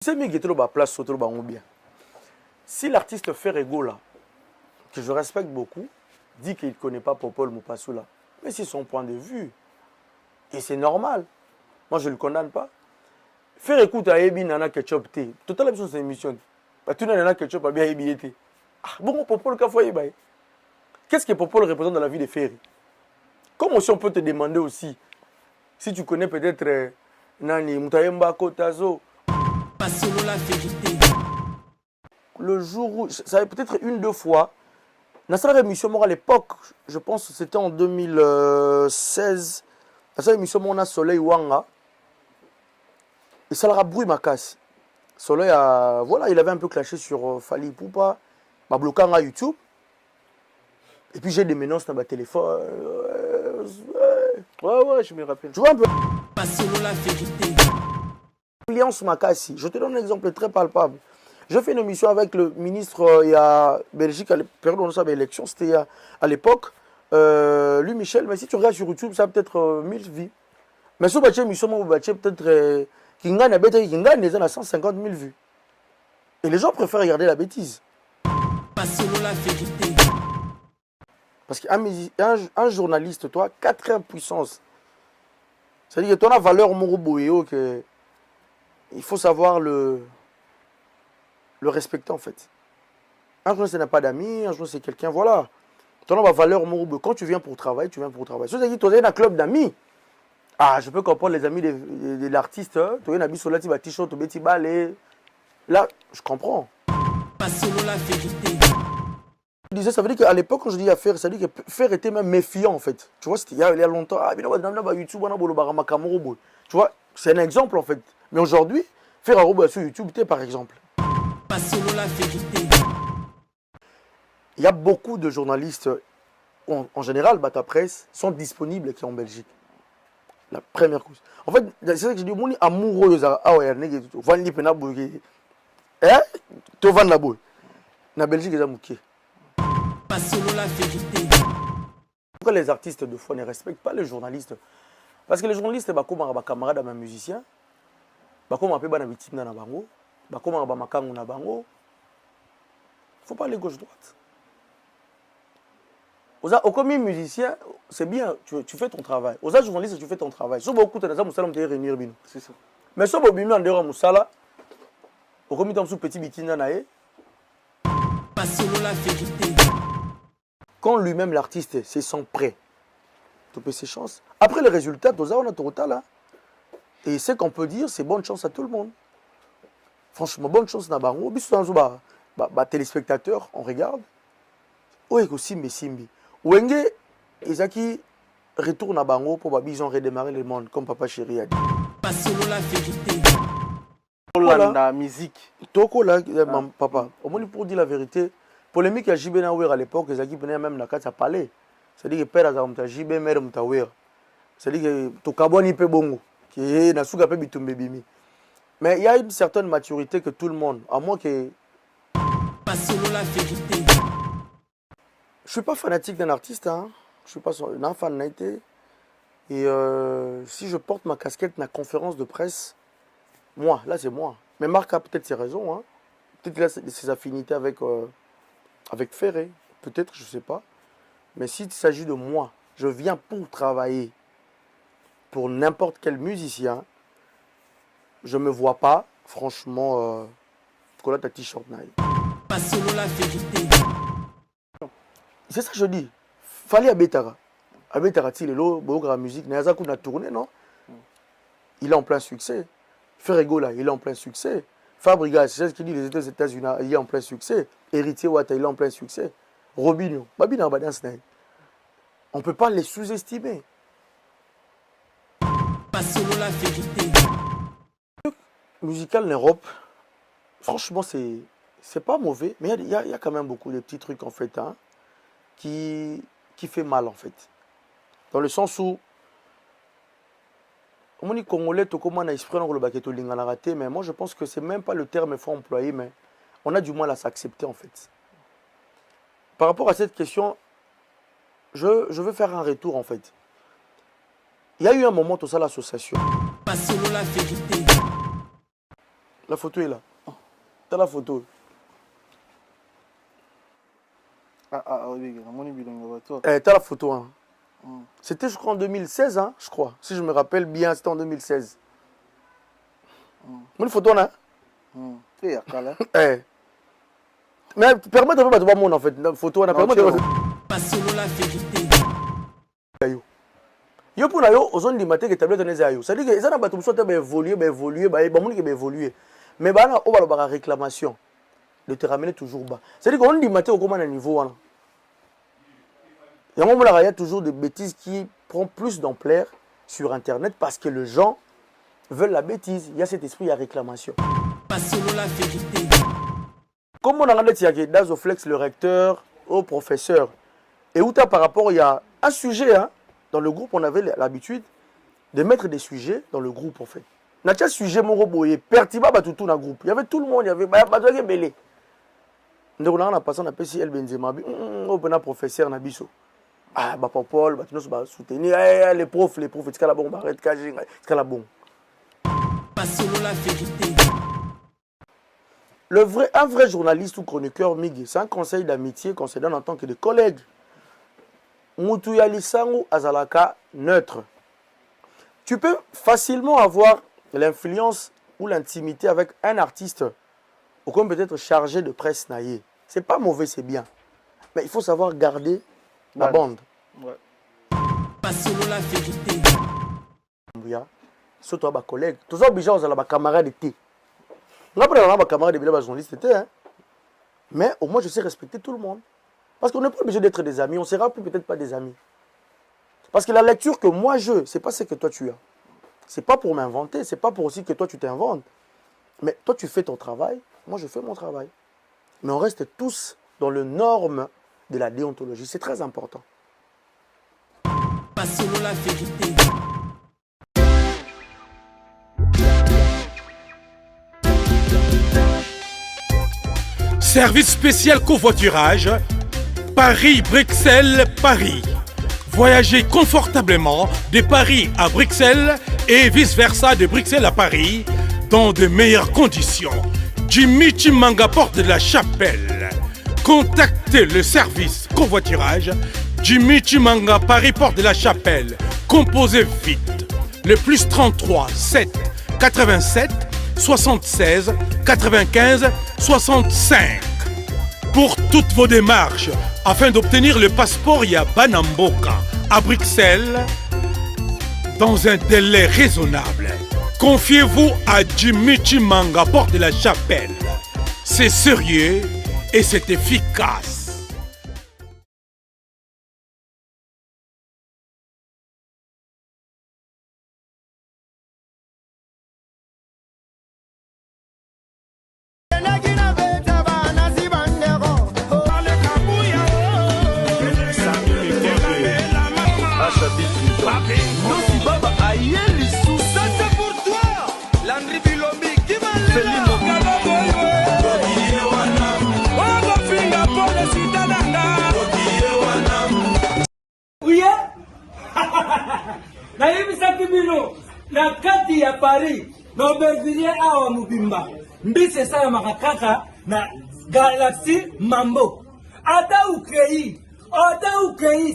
C'est mieux que la place sur bien. Si l'artiste Ferrego là, que je respecte beaucoup, dit qu'il ne connaît pas Popol Mopassoula, mais c'est son point de vue. Et c'est normal. Moi, je ne le condamne pas. Faire écoute à Ebi Nana Ketchup T. Total la cette émission. Tu n'as Nana Ketchup à bien Ebi T. Ah, bon, Popol Kafoye Baye. Qu'est-ce que Popol représente dans la vie de Ferry? Comme aussi on peut te demander aussi, si tu connais peut-être Nani Moutayemba Kotazo. Le jour où, ça peut-être une, deux fois, dans cette émission, à l'époque, je pense que c'était en 2016, dans cette émission, on a Soleil Wanga, et ça leur a brûlé ma casse. Soleil, voilà, il avait un peu clashé sur Fali Poupa, m'a bloqué à YouTube, et puis j'ai des menaces dans ma téléphone. Ouais, je me rappelle. Tu vois un peu. Alliance Makassi. Je te donne un exemple très palpable. J'ai fait une émission avec le ministre il y a Belgique, à la période où on avait l'élection, c'était à l'époque. Lui, Michel, mais si tu regardes sur YouTube, ça a peut-être 1000 vues. Mais sur cette émission, peut-être qu'il gagne des 150 000 vues. Et les gens préfèrent regarder la bêtise. Parce qu'un journaliste, toi, 4 heures puissance. C'est-à-dire que tu as la valeur Moroboéo que il faut savoir le respecter en fait. Un journaliste n'a pas d'amis, un journaliste c'est quelqu'un, voilà. Tu as la valeur Moroboéo. Quand tu viens pour travailler, tu viens pour travailler. Si tu as dit, tu as un club d'amis. Ah, je peux comprendre les amis de l'artiste. Tu as un ami sur la t-shirt, tu as balai. Là, je comprends. Je disais, ça veut dire qu'à l'époque, quand je dis à faire, ça veut dire que faire était même méfiant en fait. Tu vois, c'était il y a longtemps. Ah, mais YouTube, tu vois, c'est un exemple en fait. Mais aujourd'hui, faire un robot sur YouTube, par exemple. Il y a beaucoup de journalistes, en général, Bata Presse, sont disponibles qui en Belgique. La première cause. En fait, c'est ça que je dis, mon amoureux de ça. Ah ouais, tu vas la boue. La Belgique est amouquée. Pourquoi les artistes de fois ne respectent pas les journalistes? Parce que les journalistes, c'est comme un camarade, un musicien. Comme un peu de victime dans la bango. Comme un makango na bango. Il ne faut pas aller gauche-droite. Au comme musicien, c'est bien, tu fais ton travail. Aux journalistes, tu fais ton travail. Si beaucoup de gens te réunir, c'est ça. Mais si vous avez un dehors musala, au comme tu petit bikini nae. Quand lui-même l'artiste se sent prêt, tu peux ses chances. Après les résultats, on a total là. Et ce qu'on peut dire, c'est bonne chance à tout le monde. Franchement, bonne chance à Bango. Téléspectateurs, on regarde. Oui, aussi Messimbi. Wenge, Isaki retourne à Bango pour qu'ils ont redémarré le monde, comme Papa Chéri a dit. La musique. Toko là, papa. Au moins pour dire la vérité, polémique à JB Naouer à l'époque, Isaki venait même la carte à parler. C'est-à-dire que père a JB, mère Moutaouer. C'est-à-dire que Tokabo n'y peut bongo. Qui est na souka pe bitumbe bimi. Mais il y a une certaine maturité que tout le monde, à moins que... Je suis pas fanatique d'un artiste, hein. Je suis pas un fan naïté. Et si je porte ma casquette dans la conférence de presse, moi, là c'est moi. Mais Marc a peut-être ses raisons, hein. Peut-être qu'il a ses affinités avec Ferré, peut-être, je sais pas. Mais s'il s'agit de moi, je viens pour travailler pour n'importe quel musicien, je me vois pas, franchement, coller ta t-shirt. C'est ça que je dis. Fallait Abetara. Abetara, il est là, la musique, Nazakou n'a tourné, non? Il est en plein succès. Ferrego, là, il est en plein succès. Fabriga, c'est ce qu'il dit, les États-Unis, il est en plein succès. Héritier Wata, il est en plein succès. Robinho, Babina Badans, on ne peut pas les sous-estimer. Musical en Europe, franchement, c'est pas mauvais, mais il y a quand même beaucoup de petits trucs en fait, hein, qui fait mal en fait. Dans le sens où, on dit Congolais, tout comme on a exprès dans le baqueto raté, mais moi je pense que c'est même pas le terme qu'il faut employer, mais on a du mal à s'accepter en fait. Par rapport à cette question, je veux faire un retour en fait. Il y a eu un moment, tout ça, l'association. La photo est là. T'as la photo. Oui, T'as la photo. Hein. C'était, je crois, en 2016, hein, je crois. Si je me rappelle bien, c'était en 2016. Une photo, là. Mais permets de voir mon en fait. La photo, on a permis de voir. Yo pour la yo, aux zones limitées que tablette on est à yo. Ça dit que ça n'a pas tout ça évoluer, évoluer, évoluer. Mais bah là, on va la réclamation. De te ramener toujours bas. C'est à dire qu'on limité au comment à niveau là. Il y a toujours des bêtises qui prennent plus d'ampleur sur internet parce que les gens veulent la bêtise. Il y a cet esprit à réclamation. Comme on a regardé Dazoflex, le recteur, au professeur, et où par rapport, il y a un sujet, hein, dans le groupe, on avait l'habitude de mettre des sujets dans le groupe, en fait. On a un sujet, mon robot, et pertiba, tout dans le groupe. Il y avait tout le monde, il y avait Belé. Donc, on a passé, on a passé El Benzema, on a professeur Nabiso. Ah, Paul, tu nous soutenir, les profs, c'est la bombe, arrête, c'est la bombe. Un vrai journaliste ou chroniqueur, Migi, c'est un conseil d'amitié qu'on se donne en tant que des collègues. Moutou Yalisangu Azalaka neutre. Tu peux facilement avoir l'influence ou l'intimité avec un artiste ou comme peut-être chargé de presse naïe. C'est pas mauvais, c'est bien. Mais il faut savoir garder la bande. Ouais. Surtout à ma collègue. Tous les obligés à ma camarade de thé. Après, on a ma camarade de journaliste, mais au moins je sais respecter tout le monde. Parce qu'on n'est pas obligé d'être des amis. On ne sera plus peut-être pas des amis. Parce que la lecture que moi je, c'est pas ce que toi tu as. C'est pas pour m'inventer, c'est pas pour aussi que toi tu t'inventes. Mais toi tu fais ton travail, moi je fais mon travail. Mais on reste tous dans les normes de la déontologie. C'est très important. Service spécial covoiturage, Paris-Bruxelles-Paris. Voyagez confortablement de Paris à Bruxelles et vice-versa de Bruxelles à Paris dans de meilleures conditions. Jimmy Chimanga, porte de la Chapelle. Contactez le service covoiturage Jimmy Chimanga, Paris, porte de la Chapelle. Composez vite. Le plus 33 7 87 76 95 65. Pour toutes vos démarches, afin d'obtenir le passeport Yabanamboka à Bruxelles, dans un délai raisonnable, confiez-vous à Jimmy Chimanga, porte de la Chapelle. C'est sérieux et c'est efficace. Na kati ya Paris, na Aubervilliers awa mubimba. Mbise sana makakaka na Galaxy Mambo. Ata ukei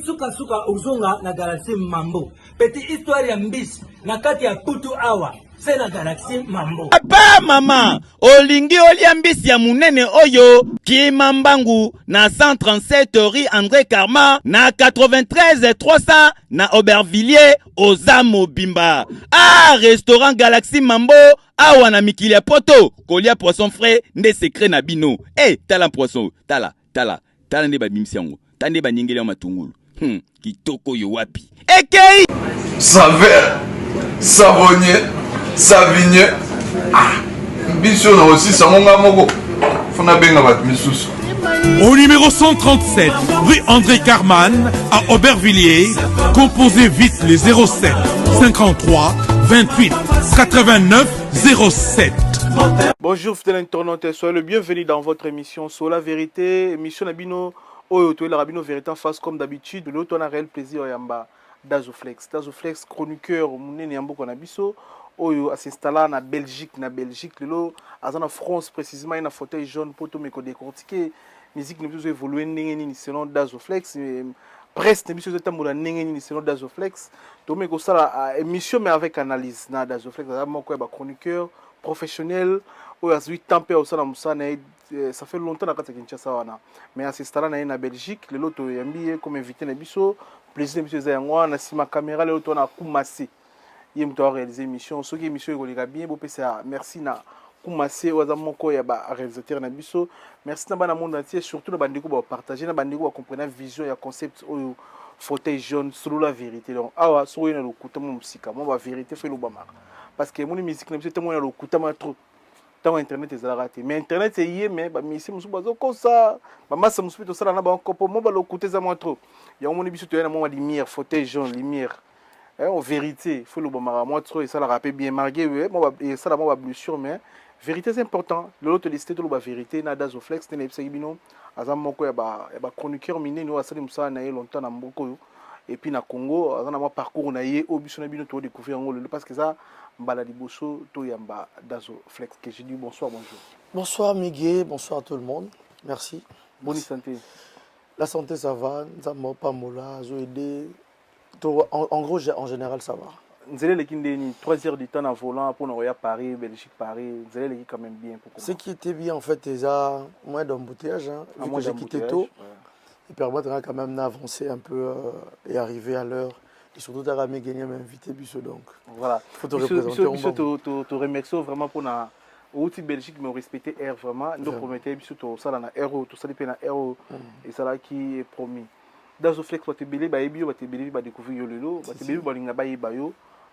suka uzunga na Galaxy Mambo. Petit histoire ya mbisi na kati ya Putu awa. C'est la Galaxy Mambo. Papa mama, olingi olia mbisi ya munene oyo Kimambangu na 137 rue André Karma na 93 300 na Aubervilliers Ozamo Bimba. Ah, restaurant Galaxy Mambo awa na mikili ya poto kolia poisson frais nde secret na bino. Tala poisson, tala nde ba bimisi yango. Tande ba nyingeli ya matungulu. Kitoko yo wapi. Ekei Saveur, savonnier, savigne. Biso na aussi sangonga moko. Fona benga bat misusu. Au numéro 137, rue André Carman, à Aubervilliers, composez vite les 07 53 28 89 07. Bonjour fidèles internautes, soyez le bienvenu dans votre émission sur la vérité, émission Nabino Oyoto, la Rabino Vérité en face comme d'habitude, l'autre on a réel plaisir Yamba Dazoflex, chroniqueur Mounene Yambo Konabiso, oyo s'installer na Belgique lelo en France précisément na fauteuil jaune pour tout me décortiquer musique ne peut évoluer nini selon Dazoflex presse ne peut tambola nini selon Dazoflex to me ko sala émission mais avec analyse na Dazoflex za moko ba chroniqueur professionnel oyo azui tempé au sala musana ça fait longtemps na kata Kinshasa wana mais s'installer na Belgique lelo to yambi comme invité na biso plaisir na biso za yango na sima caméra lelo to na Kumasi il m'a réalisé émission ce qui émission est bien beau merci na Kumase waza moko ya ba réalisateur na biso merci na bana monde entier surtout na bandeko ba partager na bandeko ba comprendre vision ya concept au fauteuil jaune sur la vérité donc awa so yena lokuta mo musika mo ba vérité fait lo ba mara parce que mon musique na biso te mo na lokuta ma trop tant internet ezala raté mais internet c'est yé mais ba misi musu bazo ko ça ba massa musu to sala na ba kopo mo ba lokuta za mo trop ya mon biso to yena mo lumière fauteuil jaune lumière en vérité il faut le bon moi trop et ça la rappelle bien marqué moi et ça la moi blessure mais vérité c'est important l'autre listé tout la vérité na Dazoflex ne epsa bino azam moko ya ba chroniqueur miné no asali musa na longtemps na mboko et puis na Congo azana moi parcours na ye obiso na bino to découvrir ngolo parce que ça mbala liboso to yamba Dazoflex que je dis bonsoir bonsoir Miguel, bonsoir à tout le monde, merci. Bonne santé. La santé ça va, nzambo pa mola zo aider. En gros, en général, ça va. Vous allez les 3 heures du temps en volant pour nous à Paris, Belgique, Paris. Vous allez les quand même bien. Ce qui était bien, en fait, c'est moins d'embouteillage. Moi, j'ai quitté tôt. Ouais. Il permettra quand même d'avancer un peu et arriver à l'heure. Et surtout, d'Aramé gagner m'inviter, Bissot. Donc, voilà. Il faut te représenter. Bissot, te remercie vraiment pour la. Au Belgique, mais respecter Air vraiment. Nous promettons Bissot, ça, dans Air, tout ça, les Air. Et ça, là, qui est promis. Dazoflex va te belé ba ebi va te belé ba découvrir yo lelo ba te belé ba linga ba yeba yo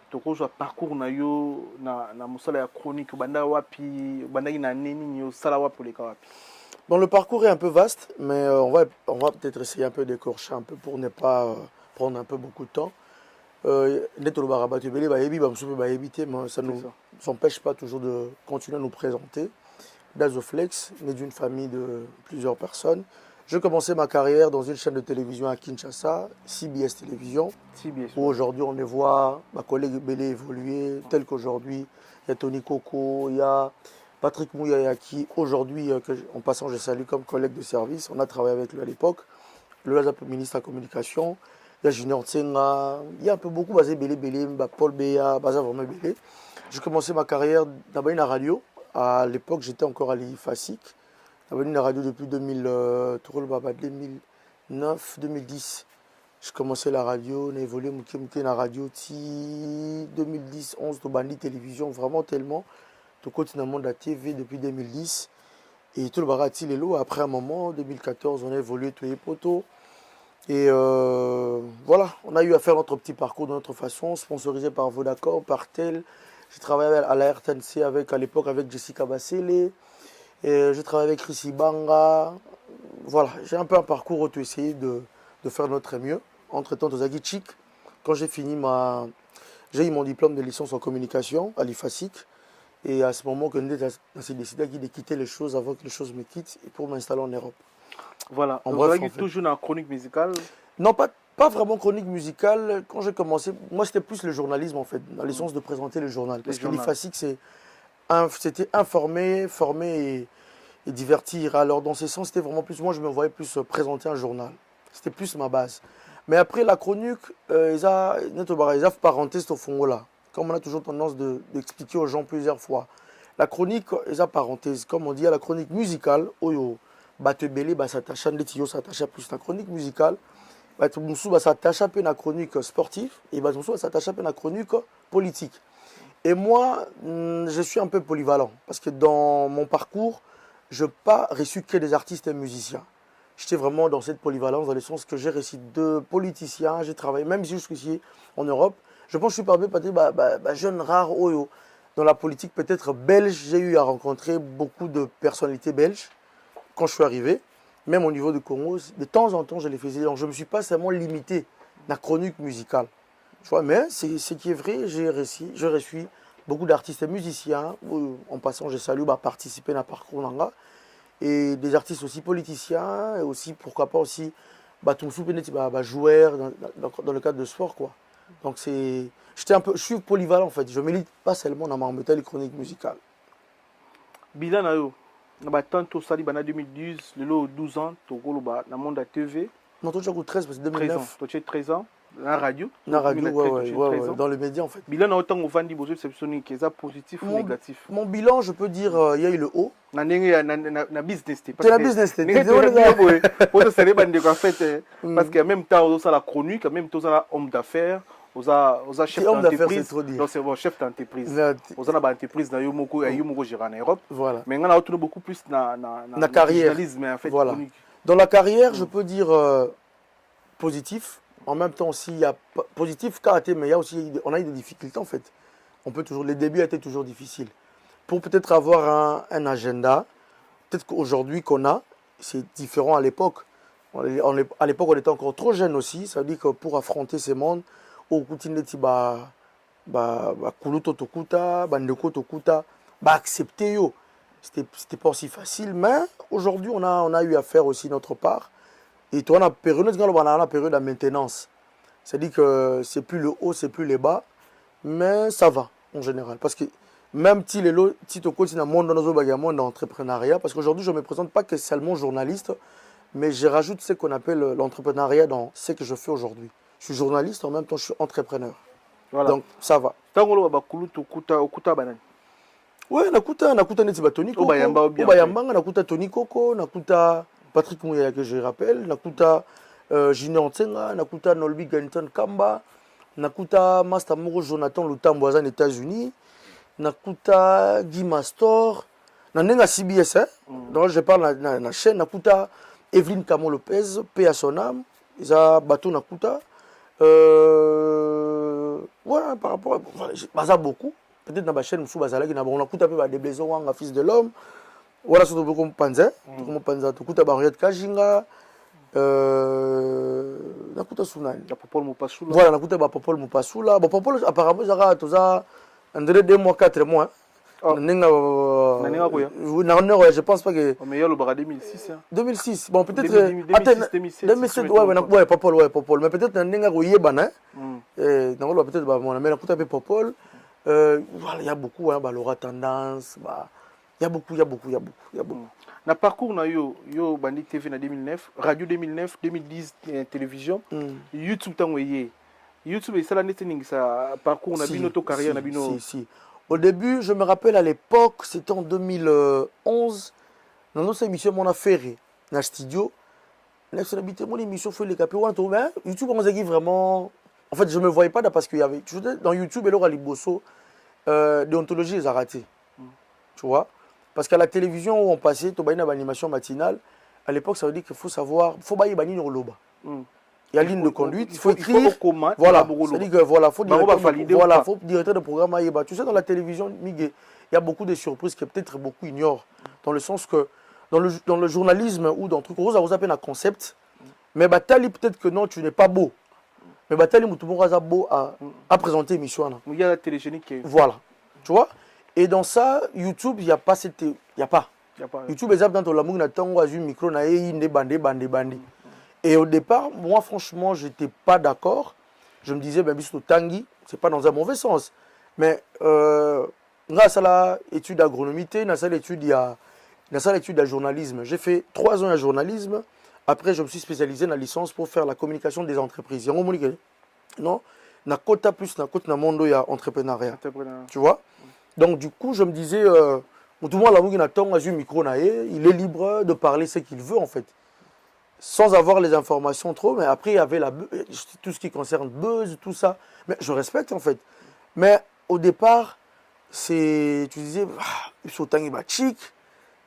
to ko zo parcours na yo na musala ya chronique banda wapi banda ina neni yo sala wapi le kawapi. Bon, le parcours est un peu vaste mais on va peut-être essayer un peu d'écorcher un peu pour ne pas prendre un peu beaucoup de temps. Neto ba ba te belé ba ebi ba musupe ba ebité mais ça nous empêche pas toujours de continuer à nous présenter. Dazoflex né d'une famille de plusieurs personnes. J'ai commencé ma carrière dans une chaîne de télévision à Kinshasa, CBS Télévision, où aujourd'hui on les voit, ma collègue Belé évoluer, tel qu'aujourd'hui, il y a Tony Coco, il y a Patrick Mouyaya qui aujourd'hui, en passant je salue comme collègue de service, on a travaillé avec lui à l'époque, le ministre de la Communication, il y a Junior Tsenga, il y a un peu beaucoup, basé Belé, Paul Béa, basé vraiment Belé. J'ai commencé ma carrière d'abord à la radio, à l'époque j'étais encore à l'IFASIC. J'ai venu la radio depuis 2009-2010. J'ai commencé la radio, on a évolué la radio 2010, 11, de Bandi Télévision, vraiment tellement. Tout continuellement de la TV depuis 2010. Et tout le barati les lots. Après un moment, 2014, on a évolué tous les poteaux. Et voilà, on a eu à faire notre petit parcours de notre façon, sponsorisé par Vodacom, par Tel. J'ai travaillé à la RTNC à l'époque avec Jessica Bassele. Et je travaille avec Chrissy Banga. Voilà, j'ai un peu un parcours où tu essayes de faire notre mieux. Entre-temps, Tozagi quand j'ai fini j'ai eu mon diplôme de licence en communication à l'IFASIC. Et à ce moment, j'ai décidé de quitter les choses avant que les choses me quittent et pour m'installer en Europe. Voilà, on va toujours dans la chronique musicale. Non, pas vraiment chronique musicale. Quand j'ai commencé, moi c'était plus le journalisme en fait, dans le sens de présenter le journal. Parce que l'IFASIC, c'était informer, former et divertir. Alors dans ce sens, c'était vraiment plus, moi je me voyais plus présenter un journal. C'était plus ma base. Mais après la chronique, ils ont parenthèse au fond là. Comme on a toujours tendance d'expliquer aux gens plusieurs fois. La chronique, ils ont parenthèse. Comme on dit à la chronique musicale, oyo, batebele, s'attache à l'étio, s'attache à plus la chronique musicale. S'attache à la chronique sportive et s'attache à la chronique politique. Et moi, je suis un peu polyvalent parce que dans mon parcours, je n'ai pas reçu que des artistes et musiciens. J'étais vraiment dans cette polyvalence, dans le sens que j'ai reçu 2 politiciens, j'ai travaillé même jusqu'ici en Europe. Je pense que je suis parmi les jeunes rares oyo. Dans la politique peut-être belge, j'ai eu à rencontrer beaucoup de personnalités belges quand je suis arrivé. Même au niveau du Congo, de temps en temps, je les faisais. Donc je ne me suis pas seulement limité à la chronique musicale. Tu vois, mais ce qui est vrai, j'ai reçu beaucoup d'artistes et musiciens. En passant, je salue participer à un parcours nanga. Et des artistes aussi politiciens, et aussi, pourquoi pas aussi, joueurs dans le cadre de sport, quoi. Donc Je suis polyvalent en fait. Je milite pas seulement dans ma métal chronique musicale. Bilan na yo. Na ba tanto sali bana 2010, le 12 ans, to goloba na monde à TV. Non, toi tu as 13 parce que 13 ans. 2009. Toi tu as 13 ans. Na radio. Na radio, ouais, dans les médias en fait. Bilan na autant ovandi bozo exceptionnel que ça positif ou négatif. Mon bilan, je peux dire, il y a eu le haut. Na business C'est la business. Pour ça c'est bande en fait parce qu'en même temps on a la chronique, en même temps on a homme d'affaires. Aux chef d'entreprise, donc c'est bon chef d'entreprise. Aux entreprises dans Yomoko et Yomoko gérant en Europe. Voilà. Mais on a autour beaucoup plus na carrière. En fait, voilà. Dans la carrière, je peux dire positif. En même temps aussi, il y a positif karaté, mais il y a aussi on a eu des difficultés en fait. On peut toujours, les débuts étaient toujours difficiles. Pour peut-être avoir un agenda, peut-être qu'aujourd'hui qu'on a, c'est différent à l'époque. À l'époque, on était encore trop jeune aussi. Ça veut dire que pour affronter ces mondes, au kutineti kuluto tokuta bandeko tokuta accepter yo, c'était pas aussi facile, mais aujourd'hui on a eu à faire aussi notre part. Et toi on a période de maintenance, c'est à dire que c'est plus le haut, c'est plus les bas, mais ça va en général parce que même si les lots si tu continues dans le monde d'entrepreneuriat, parce qu'aujourd'hui je me présente pas que seulement journaliste, mais je rajoute ce qu'on appelle l'entrepreneuriat dans ce que je fais aujourd'hui. Je suis journaliste, en même temps je suis entrepreneur. Voilà. Donc ça va. Oui, nakuta neti Tony Coco, Obayambanga, nakuta Tony Coco, nakuta Patrick Mouyaya que je rappelle, nakuta Junior Tsenga, nakuta Nolbi Ganton Kamba, nakuta Master Moro Jonathan Lutambo aux États-Unis, nakuta Guy Mastor, nanenga CBS, donc je parle na la chaîne, nakuta Evelyne Camon Lopez, paix à son âme, ils ont bateau nakuta. Voilà, par rapport à beaucoup. Peut-être dans la chaîne, on a coupé des blessures, un fils de l'homme. Voilà, surtout beaucoup de panza. Comme panza, tout coupé Barrière Kajinga. Na coupé Sunan. La Popol Moupassoula. Voilà, na coupé Popol Moupassoula. Bon, Popol, apparemment, ça a tout ça. André 2 mois, 4 mois. Je pense pas que. Mais il y a le bar 2006. 2006. Bon, peut-être. 2007. Ouais, Popol. Mais peut-être un nenga rouillé, banane. Peut-être, mon ami, on a Popol. Voilà, il y a beaucoup, Laura Tendance. Il y a beaucoup. Na parcours na yo Bandit TV na 2009, radio 2009, 2010 télévision, YouTube tangoyé. YouTube et ça la netting ça parcours na bino to carrière na bino. Si. Au début, je me rappelle à l'époque, c'était en 2011, dans notre émission on a ferré dans le studio. Mon émission fait les capés YouTube on a vraiment. En fait, je me voyais pas parce qu'il y avait dans YouTube et là Liboso déontologie les a raté. Tu vois? Parce qu'à la télévision où on passait, tu as une animation matinale. À l'époque, ça veut dire qu'il faut savoir, il faut bailler bani dans l'oba. Il y a ligne de conduite, il faut écrire. Voilà, c'est-à-dire que voilà, faut directeur de programme aïeba. Tu sais, dans la télévision, il y a beaucoup de surprises que peut-être beaucoup ignorent. Dans le sens que dans le journalisme ou dans le truc, on vous appelle un concept. Mais Batali, peut-être que non, tu n'es pas beau. Mais Batali, tout le monde a beau à présenter l'émission. Il y a la télégénique. Voilà, tu vois. Et dans ça, YouTube, il n'y a pas cette. Il n'y a pas. YouTube, exemple, dans l'amour, on a un micro, on a des bandés. Et au départ, moi, franchement, je n'étais pas d'accord. Je me disais, ben, Bisto Tanguy, ce n'est pas dans un mauvais sens. Mais, grâce à l'étude d'agronomie, grâce à l'étude de journalisme, j'ai fait 3 ans de journalisme. Après, je me suis spécialisé dans la licence pour faire la communication des entreprises. Non, na quota plus, na quota na mondo, il y a entrepreneuriat. Tu vois? Donc, du coup, je me disais, tout le monde a micro, il est libre de parler ce qu'il veut, en fait. Sans avoir les informations trop, mais après, il y avait tout ce qui concerne buzz, tout ça. Mais je respecte, en fait. Mais au départ, tu disais, il faut tangi ba chic,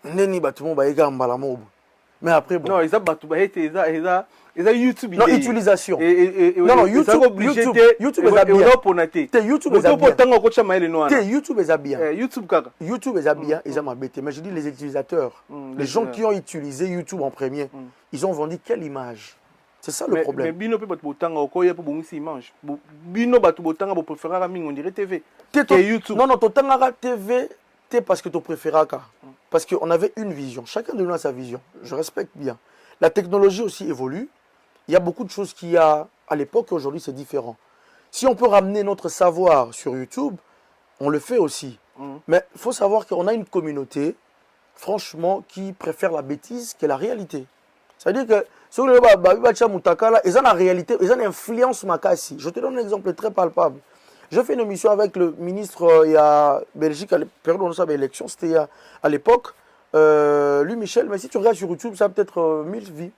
neni ba tout le monde ba ega mbala mobu. Mais après, bon. Non, ils ont YouTube. Non, utilisation. Non, YouTube est bien. YouTube est bien. YouTube est bien, ils ont bêté. Mais je dis les utilisateurs, les gens qui ont utilisé YouTube en premier, ils ont vendu quelle image? C'est ça le problème. Mais Bino peut pas pour image. Bino on dirait TV. YouTube. Non, Totangara TV, parce que tu préfères. Parce qu'on avait une vision. Chacun de nous a sa vision. Je respecte bien. La technologie aussi évolue. Il y a beaucoup de choses qu'il y a à l'époque et aujourd'hui c'est différent. Si on peut ramener notre savoir sur YouTube, on le fait aussi. Mais il faut savoir qu'on a une communauté, franchement, qui préfère la bêtise que la réalité. C'est-à-dire que sur le Moutakala, ils ont la réalité, ils ont l'influence makasi. Je te donne un exemple très palpable. J'ai fait une émission avec le ministre il y a Belgique, à la période où on avait l'élection, c'était à l'époque. Lui, Michel, mais si tu regardes sur YouTube, ça a peut-être 1000 vues.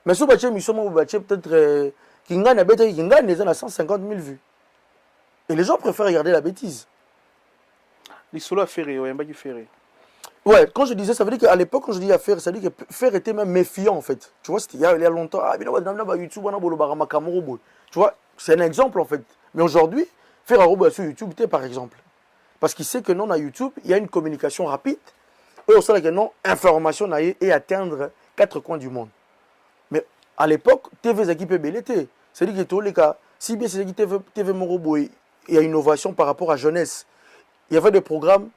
Mais sur cette émission, peut-être qu'il gagne les gens à 150 000 vues. Et les gens préfèrent regarder la bêtise. Les solos à Ferré, ouais, qui Ferré. Ouais, quand je disais, ça veut dire qu'à l'époque, quand je dis à Fer, ça veut dire que Fer était même méfiant en fait. Tu vois, c'était il y a longtemps. Ah, YouTube, tu vois, c'est un exemple en fait. Mais aujourd'hui, Fer a sur YouTube, par exemple. Parce qu'il sait que non, à YouTube, il y a une communication rapide. Et on sait que non, information et atteindre 4 coins du monde. Mais à l'époque, TV Zaki peut belleter. C'est-à-dire que tous les cas, si bien c'est TV Morobo, il y a une innovation par rapport à jeunesse. Il y avait des programmes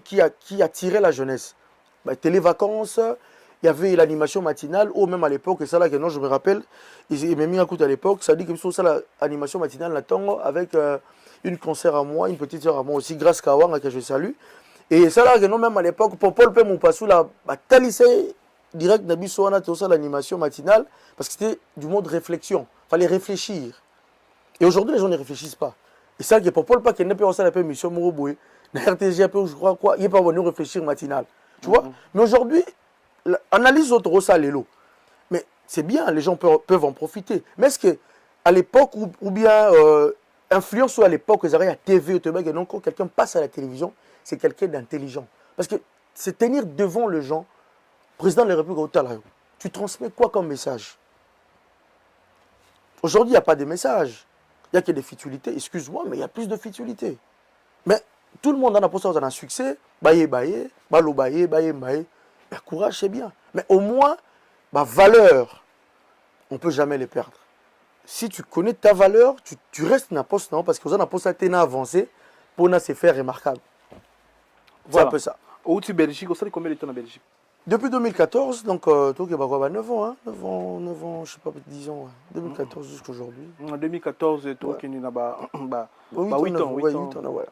qui attiraient la jeunesse. Télévacances, il y avait l'animation matinale, ou même à l'époque, et ça là que non, je me rappelle, il m'a mis un coup à l'époque, ça dit que ça l'animation matinale, l'attend avec une concert à moi, une petite soeur à moi aussi, grâce à Wang, que je salue. Et ça là que non, même à l'époque, pour Paul Pem ou Passou, la talissé direct d'Abissoana, tout ça, l'animation matinale, parce que c'était du mode réflexion. Il fallait réfléchir. Et aujourd'hui, les gens ne réfléchissent pas. Et ça, que pour Paul Pem, qu'il n'a pas la mission Moroboué, la RTG, je crois quoi, il n'est pas venu réfléchir matinal. Tu vois? Mais aujourd'hui, analyse autre ça, l'élo. Mais c'est bien, les gens peuvent en profiter. Mais est-ce qu'à l'époque, ou bien influence sur à l'époque, ils arrivent à TV, et non, quand quelqu'un passe à la télévision, c'est quelqu'un d'intelligent. Parce que c'est tenir devant les gens, président de la République, tu transmets quoi comme message? Aujourd'hui, il n'y a pas de message. Il n'y a que des futilités. Excuse-moi, mais il y a plus de futilités. Mais tout le monde en a pour ça, on a un succès. Baye, balo, baye. Ben, courage, c'est bien. Mais au moins, valeur, on ne peut jamais les perdre. Si tu connais ta valeur, tu restes dans la poste, non, parce que vous avez poste à avancé pour se faire remarquable. C'est un peu ça. Où tu es Belgique, vous savez combien de temps en Belgique? Depuis 2014, donc, tu as 9 ans, 9 ans, je sais pas, 10 ans, 2014 jusqu'à aujourd'hui. En 2014, tu as 8 ans,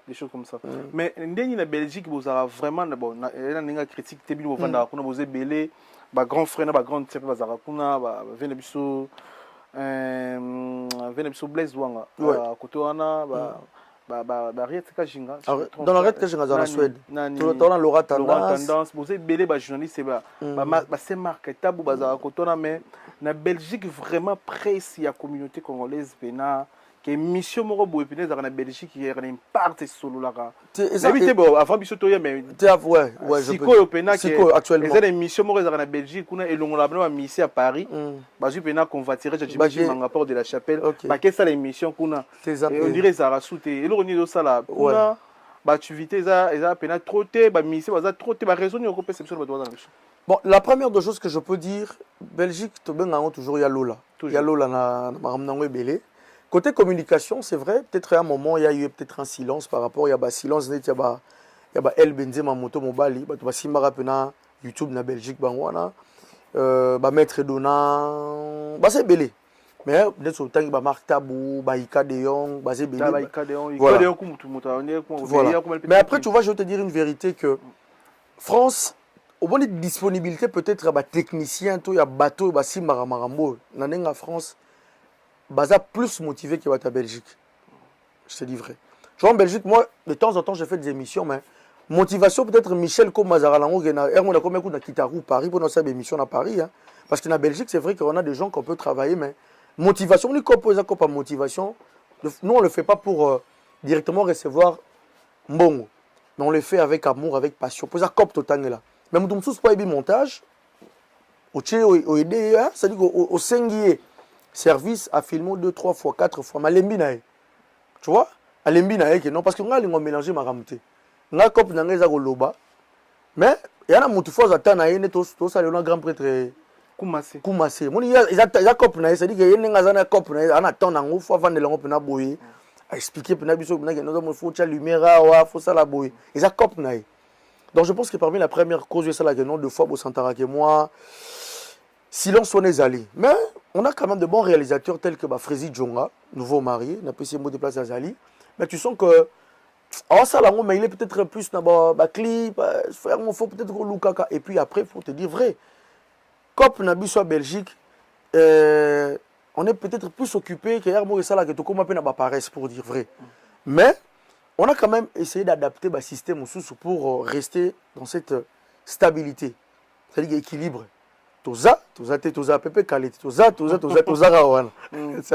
des choses comme ça. Mais en Belgique, vous avez vraiment une critique, vous avez belé, grand frère, grande sœur, vous avez Blaise Wanga, dans la Riette Kajinga, dans la Suède. Dans Laura Tendance. Vous avez belé, journaliste, c'est marketable, mais la Belgique vraiment presse la communauté congolaise, que mission Morobo et dans la Belgique qui est une partie solo là. Avant bisotoya mais actuellement. Les missions Morobo dans la Belgique, on a la mission à Paris. Basu pena convoitirer j'ai un rapport de la chapelle. Qu'est-ce que les missions qu'on a? On dirait ça rasouté. Et le renier de ça là. On activité ça pena trop té, mission ça trop té, raison de perception de droit. Bon, la première des choses que je peux dire, Belgique, toujours il y a Lola. Il y a Lola na belé. Côté communication, c'est vrai, peut-être à un moment, il y a eu peut-être un silence par rapport, il y a un silence, il y a El Benzema Moto Mobali, il y a Simara Pena, YouTube na Belgique, Maître Dona, c'est belé. Mais peut-être au temps, il y a Marc Tabou, Ika De Jong, c'est belé. Voilà. Mais après, tu vois, je vais te dire une vérité que France, au bon de disponibilité, peut-être, il y a technicien, il y a bateau, il y a Simara Marambo, dans France. Baza plus motivé que la Belgique. Je te dis vrai. Tu vois, en Belgique, moi, de temps en temps, je fais des émissions, mais motivation, peut-être Michel comme Mazaralango, qui a combien de Kitarou, Paris, pour nous faire des émissions à Paris. Hein. Parce qu'en Belgique, c'est vrai qu'on a des gens qu'on peut travailler, mais motivation, on est pas motivation. Nous, on ne le fait pas pour directement recevoir Mbongo. Mais on le fait avec amour, avec passion. Pour ça, cop total là. Mais nous ne sommes pas un montage. C'est-à-dire qu'au Sengier, service à filmer 2, 3 fois, 4 fois. Malembi nae. Tu vois? Alembi nae que non parce que on mélanger ma ramute. Nga cop na ngeza ko loba. Mais il y a mutu fois ata na yene to ça le grand prêtre Kumase. Moni ya cop na c'est dit que yene nga za na cop na ana ton na ngo fois vendre lango pena boye. A expliquer pena biso pena que nous faut cha lumière wa faut ça la boye. Ils a cop na. Donc je pense que parmi la première cause de ça là que non deux fois au Santara que moi silence on est allé. Mais on a quand même de bons réalisateurs tels que Frézy Djonga, nouveau marié, n'a pas essayé de déplacer à Zali. Mais tu sens que ça là, mais il est peut-être plus dans le clip, il faut peut-être que Lukaka. Et puis après, il faut te dire vrai. Cop Nabiso à Belgique, on est peut-être plus occupé que Hermo et Salah que tout comme un peu dans paresse pour dire vrai. Mais on a quand même essayé d'adapter le système pour rester dans cette stabilité, c'est-à-dire équilibre. C'est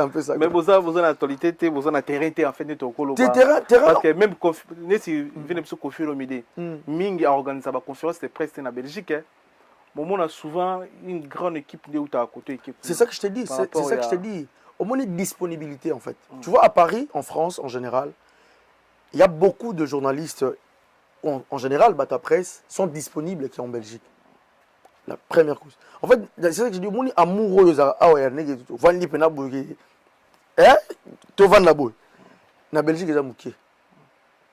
un peu ça. Mais vous avez l'actualité, vous avez la terrain en fait parce que même si vous venez de confirmer Ming a organisé la conférence de presse en Belgique. On a souvent une grande équipe de à côté. C'est ça que je te dis. C'est ça que je te dis. Au moins une disponibilité en fait. Tu vois, à Paris, en France, en général, il y a beaucoup de journalistes, en général, ta presse, sont disponibles qui en Belgique. La première cause. En fait, c'est ça que je dis. Mon amoureux, na Belgique, ils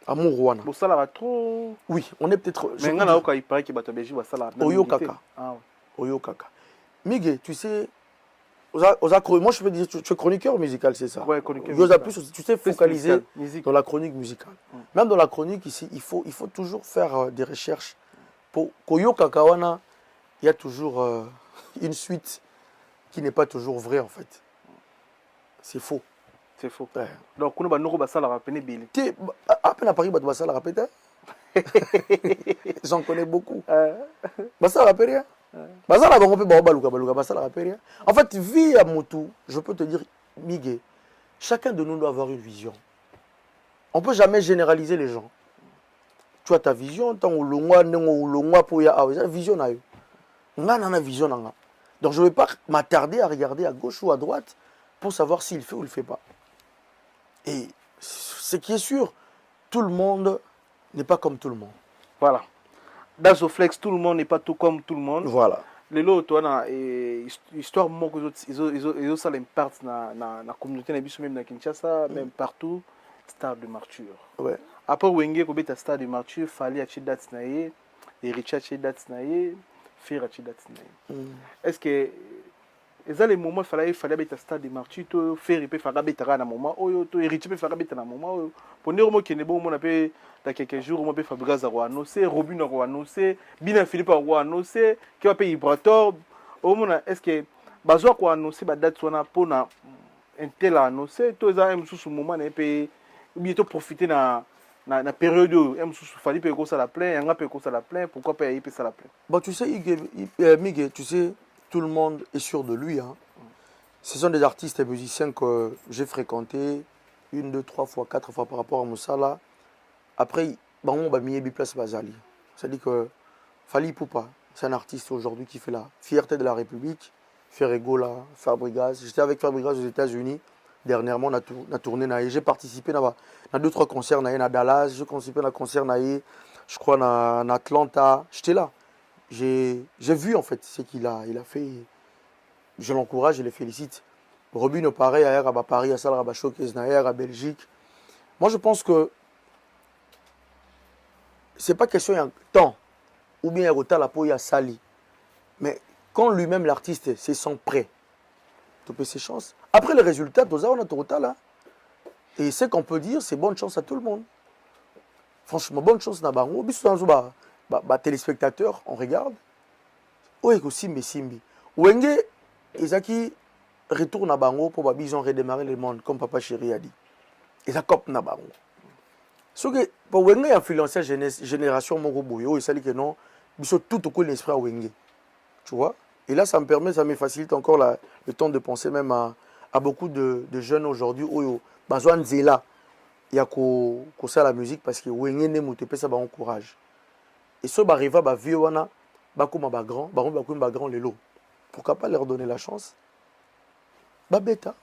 amoureux. Ça trop. Oui, on est peut-être. Mais il paraît que la Belgique va ça là. Oyo Kaka. Oyo Kaka. Migue, tu sais, moi je peux dire, tu es chroniqueur musical, c'est ça. Ouais, chroniqueur musical. Plus, tu sais focaliser dans la chronique musicale. Même dans la chronique ici, il faut toujours faire des recherches. Pour Oyo Kaka, il y a toujours une suite qui n'est pas toujours vraie en fait. C'est faux. C'est faux. Ouais. Donc, on va ça la rappeler Billy. À peine à Paris, on va ça la rappeler. J'en connais beaucoup. Ça la rappelle rien. En fait, vie à Moutou, je peux te dire, Miguel, chacun de nous doit avoir une vision. On ne peut jamais généraliser les gens. Tu as ta vision, tu as une vision. Donc je ne vais pas m'attarder à regarder à gauche ou à droite pour savoir s'il fait ou il ne fait pas. Et ce qui est sûr, tout le monde n'est pas comme tout le monde. Voilà. Dans Zoflex, tout le monde n'est pas tout comme tout le monde. Voilà. Les lots, histoire ils ont ça l'impact dans la communauté, même dans Kinshasa, même partout, star de martyr. Ouais. Après Wenge, quand tu star de martyr, fallait acheter date naïe, et Richard acheter date naïe, faire acheter date naïe. Est-ce que les moments il fallait être star de martyr, to faire il peut faire bêta à un moment, to Richard peut faire bêta à un moment. Pour dire au qu'il est bon, on a fait dans quelques jours, on peut faire Fabrice à annoncé, Robin à annoncé, Bina Philippe à annoncé, qui va payer Ibrator. Au moment est-ce que Bazo a annoncé la date sur pour un tel annoncé, tous les ans sous ce moment on peut bientôt profiter na période où il fallait payer ça la plein, on a payé ça la plein, pourquoi payer ça la plein? Bon, tu sais, Miguel, tu sais, tout le monde est sûr de lui. Hein. Ce sont des artistes et musiciens que j'ai fréquentés 1, 2, 3 fois, 4 fois par rapport à Moussala. Après, on va mis place Bazali. C'est-à-dire que Fali Poupa, c'est un artiste aujourd'hui qui fait la fierté de la République. Ferregola, Fabregas. J'étais avec Fabregas aux États-Unis. Dernièrement, on a tourné. J'ai participé dans 2-3 concerts à Dallas. J'ai participé dans un concert, je crois, en Atlanta. J'étais là. J'ai vu en fait ce qu'il a fait. Je l'encourage, je le félicite. Robin, pareil, à Paris, à Salah, à Showcase, à Belgique. Moi, je pense que ce n'est pas question d'un temps ou bien il la peau, il y a Sali. Mais quand lui-même, l'artiste, se sent prêt, tu peux ses chances. Après le résultat, on a tout là. Et ce qu'on peut dire, c'est bonne chance à tout le monde. Franchement, bonne chance à Bango. Téléspectateurs, on regarde. Oui, aussi, mais Simbi. Wenge, Ezaki retourne à Bango pour qu'ils ont redémarré le monde, comme Papa Chéri a dit. Ezaki cop na Bango. Ce que pour Wenge influencer la génération Mogoboyo, il s'agit que non, ils sont tout au coup l'esprit à Wenge. Tu vois? Et là, ça me facilite encore le temps de penser même à beaucoup de jeunes aujourd'hui où besoin de zéla. Il y a ça la musique parce que Wenge ne moute ça ba courage. Et ce arriva ba vieux wana ba comme ba grand, ba grand les lots. Pourquoi pas leur donner la chance? Ba bêta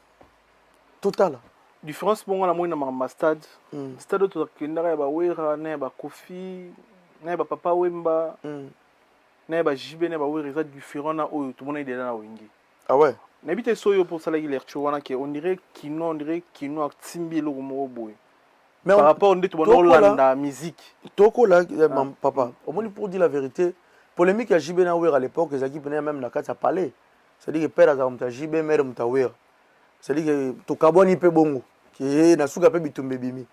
total. Différence bon la moyenne na stade. Stade to kindara ba wera na ba Kofi, na ba Papa Wemba. Na ba JB na ba wera différent na tout le monde est là na Wenge. Ah ouais. N'habite soyo pour ça la lecture wana que on dirait kino timbi lo mo boy. Mais par rapport à la musique. Toko là, papa, au moins pour dire la vérité, polémique à JB na wera à l'époque, les équipes venaient même na carte à parler. c'est-à-dire que père azala muta JB mère muta wera c'est-à-dire que to kaboni pe bongo qui na suka pe bitumbe bimi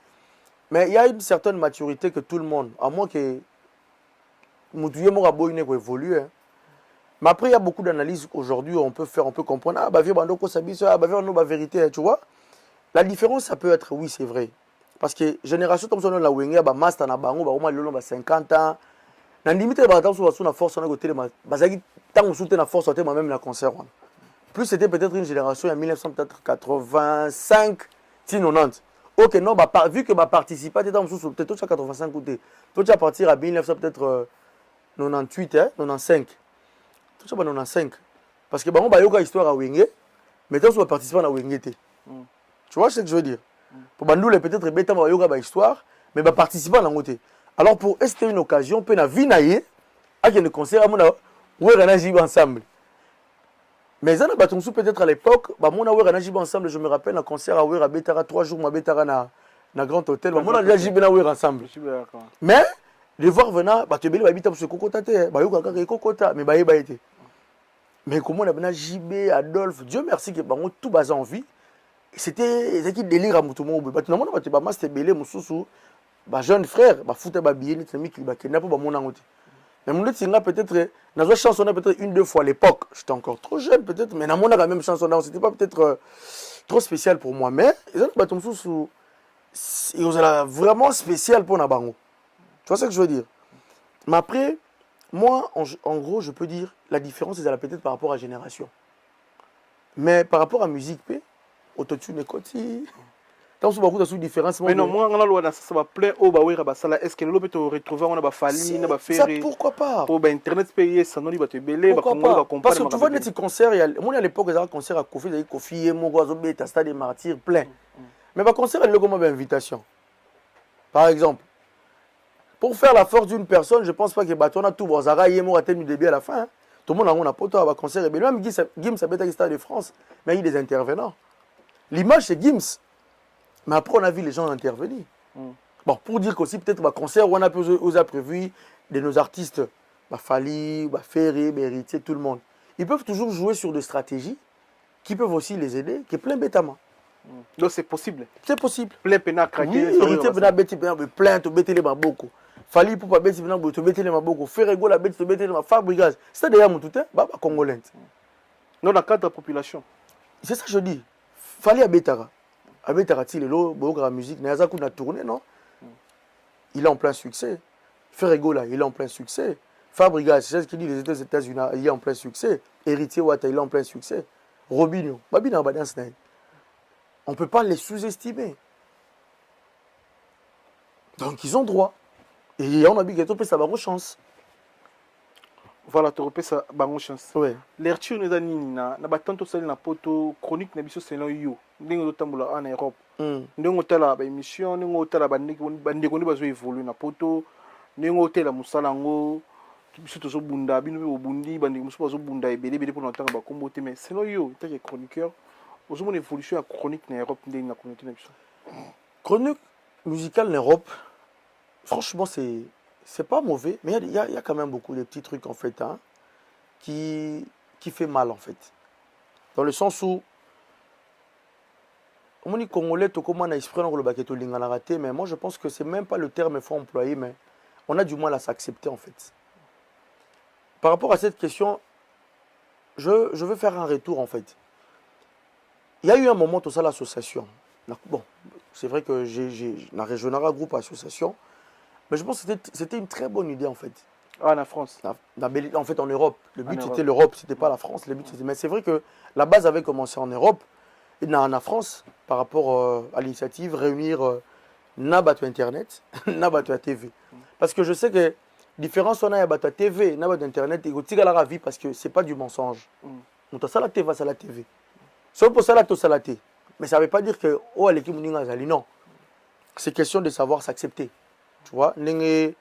mais il y a une certaine maturité que tout le monde à moins que mutuye mo raboine ko évoluer hein. Mais après il y a beaucoup d'analyses aujourd'hui on peut comprendre ah bah vieux bando ko sabiso ah bah vieux no ba vérité hein, tu vois la différence ça peut être oui c'est vrai parce que génération comme ça la wenge ba master na bango ba oma lelo ba 50 ans na limite ba tant sur na force on a côté bazaki tant soutenir la force on même la concert plus c'était peut-être une génération en 1985 90 OK non bah vu que ba participer dans peut-être 85 côté toi tu vas partir à 1900 peut-être 98 hein 95 tout ça 95 parce que bango ba yoka histoire à wenge mais toi tu vas participer à wenge té tu vois ce que je veux dire pour Bandoule peut-être bêta ba yoka ba histoire mais ba participer à côté alors pour c'était une occasion pe na vie na yé à que le concert à mon ouais on a joué ensemble mais ça n'a pas tout peut-être à l'époque bah mon ouais on a joué ensemble je me rappelle un concert à ouais à Betara 3 jours ma Betara na grand hôtel bah mon a déjà joué na ouais ensemble mais les voir venant bah tu belé ba bita pour ce kokota té bah yoka ka kokota mais bah yé ba été mais comment on a bien JB Adolphe Dieu merci que bah on tout bas en vie c'était qui délire à tout le monde bah tu n'as pas bah c'était belé mususu bah jeune frère bah foutait ba billet ni qui ba kena pour bah mon angote mais mon tinga peut-être na chanson peut-être une deux fois à l'époque j'étais encore trop jeune peut-être mais na mon a quand même chanson c'était pas peut-être trop spécial pour moi mais ils ont bah tout mususu ils ont vraiment spécial pour na bango tu vois ce que je veux dire mais après moi en gros je peux dire la différence c'est peut-être par rapport à génération mais par rapport à musique p autotune koti tant que beaucoup de différence mais non moi on a loi ça va plein au ba wera ba sala est-ce que le peut retrouver on a ba fali na ba ferry pourquoi pas pour ba internet payer ça non li ba te belé ba kongo ba comparer parce que tu vois des concerts il y a moi à l'époque des concerts à Kofi mo go beta stade des martyrs plein mais ba concert le comme invitation par exemple pour faire la force d'une personne je pense pas que baton a tout bozara yemo a tenu début à la fin hein. Tout le monde a un poto à concert et même Gims a beta stade de France mais il y a des intervenants l'image c'est Gims. Mais après, on a vu les gens intervenir. Bon, pour dire qu'aussi, peut-être, bah, concert, on a prévu de nos artistes, bah, Fali, bah, Ferré, Héritier, tout le monde. Ils peuvent toujours jouer sur des stratégies qui peuvent aussi les aider, qui est plein bêtement. Donc, c'est possible. C'est possible. Plein pena craquer. Héritier, plein, tu bêtes les maboko. Fali, pour pas bêter, tu bêtes les maboko. Ferré, la bête, tu bêtes les maboko. Fabrigaz. C'est d'ailleurs mon tout, bah, congolais. Non, dans le cadre de la population. C'est ça que je dis. Fali à Betara. Avec Tarati, la musique, na tourné, non? Il est en plein succès. Ferrego, là, il est en plein succès. Fabrigas, c'est ce qu'il dit, les États-Unis, il est en plein succès. Héritier Wata, il est en plein succès. Robinho, Babina Badans, on ne peut pas les sous-estimer. Donc, ils ont droit. Et on a vu que ça va avoir chance. Voilà, tu repères ça, bonne chance. Ouais. L'erture n'est pas nina, n'a pas tant de na poto chronique n'a biso c'est là yo. Ndingo tambula en Europe. Ndingo tala ba émission, ndingo tala bandeko ni bazo évoluer na poto, ndingo tala musalango, biso to zo bunda, bino bo bundi, bandeko muso bazo bunda ebele pour longtemps ba kombo te mais c'est là yo, tant que chroniqueur, ozo mon évolution à chronique na Europe ndingo na communauté na biso. Chronique musicale en Europe, franchement c'est pas mauvais, mais il y a quand même beaucoup de petits trucs en fait hein, qui fait mal en fait. Dans le sens où on dit Congolais, tout comme on a exprès dans le baquet lingana raté, mais moi je pense que c'est même pas le terme qu'il faut employer, mais on a du mal à s'accepter en fait. Par rapport à cette question, je veux faire un retour en fait. Il y a eu un moment tout ça l'association. Bon, c'est vrai que j'ai un régional groupe association. Mais je pense que c'était une très bonne idée en fait. Ah, en France. En fait, en Europe. Le but c'était l'Europe, c'était pas la France. Le but, mais c'est vrai que la base avait commencé en Europe et en France par rapport à l'initiative réunir Nabato Internet, Nabato TV. Parce que je sais que la différence on a Nabato TV, Nabato Internet, et la vie parce que c'est pas du mensonge. On ça la TV, ça la TV. Sauf pour ça la ça la TV. Mais ça ne veut pas dire que oh l'équipe non. C'est question de savoir s'accepter. Tu vois, nenge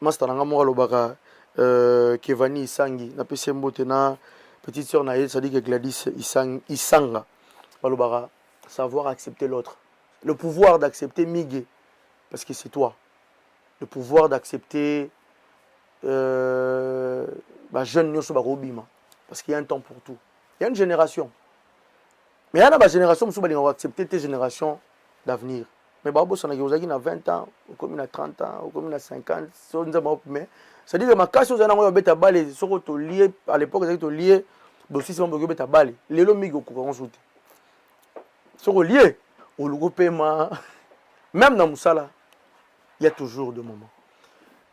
master nanga mo alobaka Kevani Isangi na pese mbote na petite sœur na ça dit que Gladys Isanga alobaka savoir accepter l'autre, le pouvoir d'accepter Miguel parce que c'est toi, le pouvoir d'accepter jeune nyoso ba robima parce qu'il y a un temps pour tout. Il y a une génération. Mais il y a une génération qui va accepter tes générations d'avenir. Mais bah, si on a 20 ans, ou comme a 30 ans, ou comme a 50, mais c'est-à-dire que ma casse aux années beta balé, sur auto lié à l'époque c'est lié, donc si c'est un peu beta balé, les lomigo qu'on soute. Sur lié au logo paiement, même dans Moussala, il y a toujours des moments.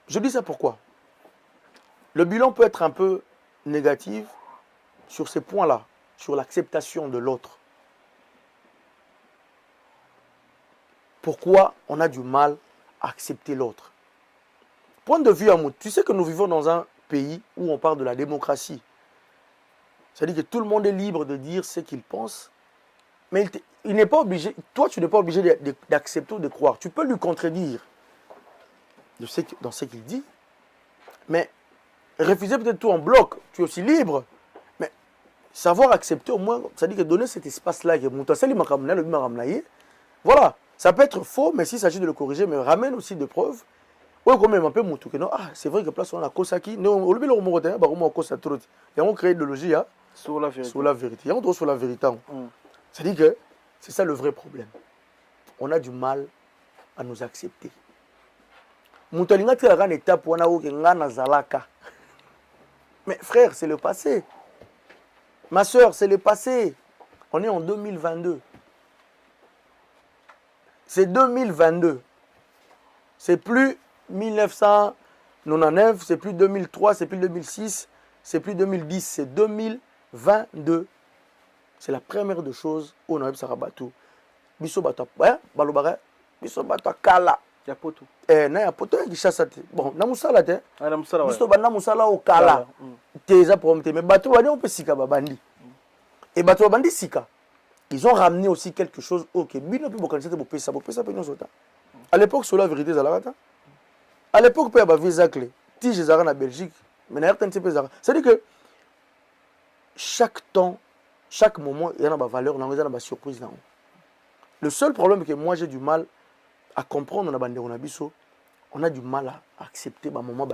Je dis ça pourquoi? Le bilan peut être un peu négatif sur ces points-là, sur l'acceptation de l'autre. Pourquoi on a du mal à accepter l'autre? Point de vue à moi, tu sais que nous vivons dans un pays où on parle de la démocratie. C'est-à-dire que tout le monde est libre de dire ce qu'il pense, mais il n'est pas obligé, toi tu n'es pas obligé d'accepter ou de croire. Tu peux lui contredire dans ce qu'il dit, mais refuser peut-être tout en bloc, tu es aussi libre. Mais savoir accepter au moins, c'est-à-dire que donner cet espace-là, voilà. Ça peut être faux, mais s'il s'agit de le corriger, mais ramène aussi des preuves. Oui, quand même un peu moutou que non. Ah, c'est vrai que place on a Kosaki. Non, au lieu de le remonter, bah on a Kosaki trop. Et on crée de logique sur la vérité. Sur la vérité. Il y a un sur la vérité. C'est-à-dire que c'est ça le vrai problème. On a du mal à nous accepter. Moutalinga tu as une étape où on a eu ngana zalaka. Mais frère, c'est le passé. Ma soeur, c'est le passé. On est en 2022. C'est 2022. C'est plus 1999, c'est plus 2003, c'est plus 2006, c'est plus 2010, c'est 2022. C'est la première des choses où on a eu Sarabatou. Biso bata, balobare, biso bata kala. Ya poto. Na ya poto qui chasse te. Bon, na musala te. Na musala. Biso bana musala au kala. Teza prompte, mais bato bani on peut sika babandi. Et bato babandi sika. Ils ont ramené aussi quelque chose au Québec. À l'époque, sur la vérité, à l'époque, il y avait visa clé. Si je en Belgique, mais c'est-à-dire que chaque temps, chaque moment, il y a une valeur, il y a une surprise. Le seul problème que moi j'ai du mal à comprendre, on a du mal à accepter le moment.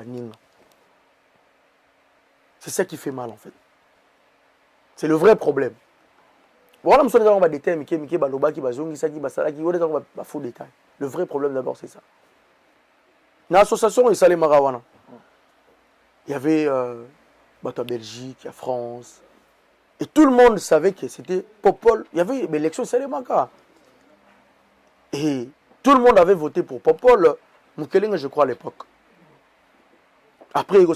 C'est ça qui fait mal en fait. C'est le vrai problème. Voilà, nous sommes des thèmes qui faux détail. Le vrai problème d'abord, c'est ça. Dans l'association, il y avait la Belgique, il y a France. Et tout le monde savait que c'était Popol. Il y avait l'élection Salemaka. Et tout le monde avait voté pour Popol. Mukelenge, je crois, à l'époque. Après, il y a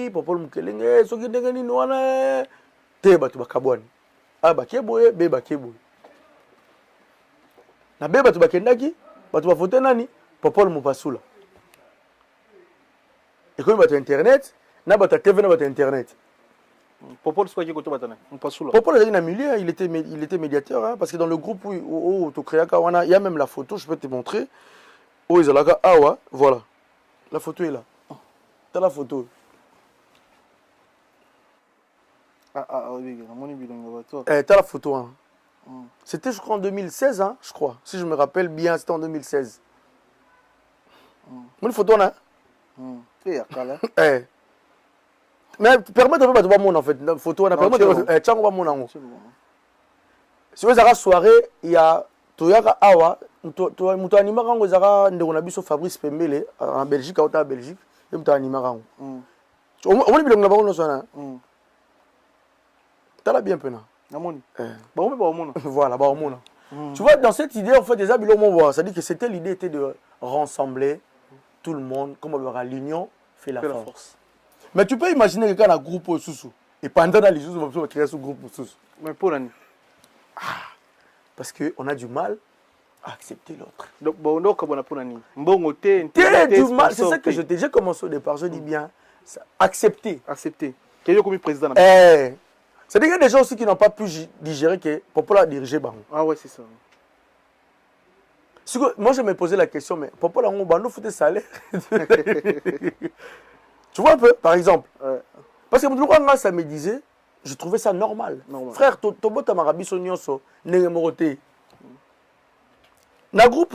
eu Popol Mukelenge, ah bah keboye beba keboye na beba tu bakendaki batu bafote nani Popol Mupasula et comme batu internet na batu TV na batu internet Popol soit qui côté batana Mupasula Popol est dans le milieu, il était médiateur hein, parce que dans le groupe où tu créa il y a même la photo, je peux te montrer où ils ont là voilà la photo est là. T'as la photo. Oui, t'as la photo. Hein. C'était, je crois, en 2016, hein, je crois. Si je me rappelle bien, c'était en 2016. Une photo, là. Mais permet de voir mon en fait. Une photo, on a permis de voir mon. Si vous avez une soirée, il y a Toyaka Awa, Moutou Animarango, on a vu sur Fabrice Pembele, en Belgique, en Belgique, et Moutou Animarango. On a vu le t'as la bien pena. Voilà, tu vois, dans cette idée, en fait, des habits, c'est-à-dire que c'était l'idée était de rassembler tout le monde, comme l'union fait la force. Mais tu peux imaginer quelqu'un dans un groupe sous et pendant les sous, on va créer ce groupe sous. Mais pour l'année. Parce qu'on a du mal à accepter l'autre. Donc, on a pour l'année. C'est ça que j'ai commencé au départ, je dis bien, accepter. Accepter. Quel est le président? C'est-à-dire qu'il y a des gens aussi qui n'ont pas pu digérer que Popol a dirigé Bango. Ah ouais, c'est ça. Moi, je me posais la question, mais Popol a un fout des salaires. Tu vois un peu, par exemple. Parce que ça me disait, je trouvais ça normal. Frère, Tobo Tamarabi Sonyoso, Nengemorote. Dans le groupe,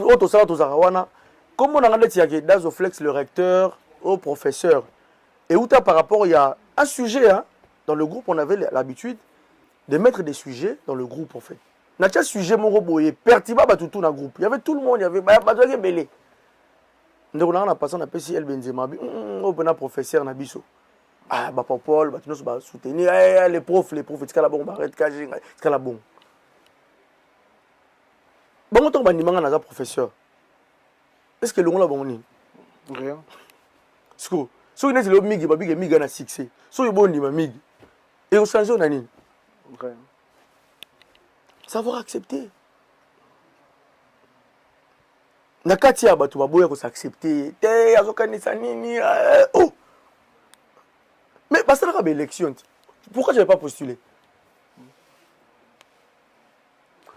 comme on a dit, Dazoflex, le recteur, au professeur. Et où par rapport, il y a un sujet, hein. Dans le groupe, on avait l'habitude de mettre des sujets dans le groupe en fait. Na tia sujet mon roboye pertiba batutu na groupe. Il y avait tout le monde, il y avait batoke belé. Ndeko na passant na pesi El Benzema bi na professeur na biso. Ah ba Paul ba tuno ba soutenir les profs tika bon arrête kaji tika la bon. Bon to ba nimanga na za professeur. Est-ce que le on la bon ni? Rien. Sko so ina le migi ba miga na succès. So yo bon ni ma migi. Et au changer on a ni. Rien. Savoir accepter. Nakati ya batu baboya ko s'accepter. Te azokanisa nini oh. Mais parce que la élection. Pourquoi je n'avais pas postulé?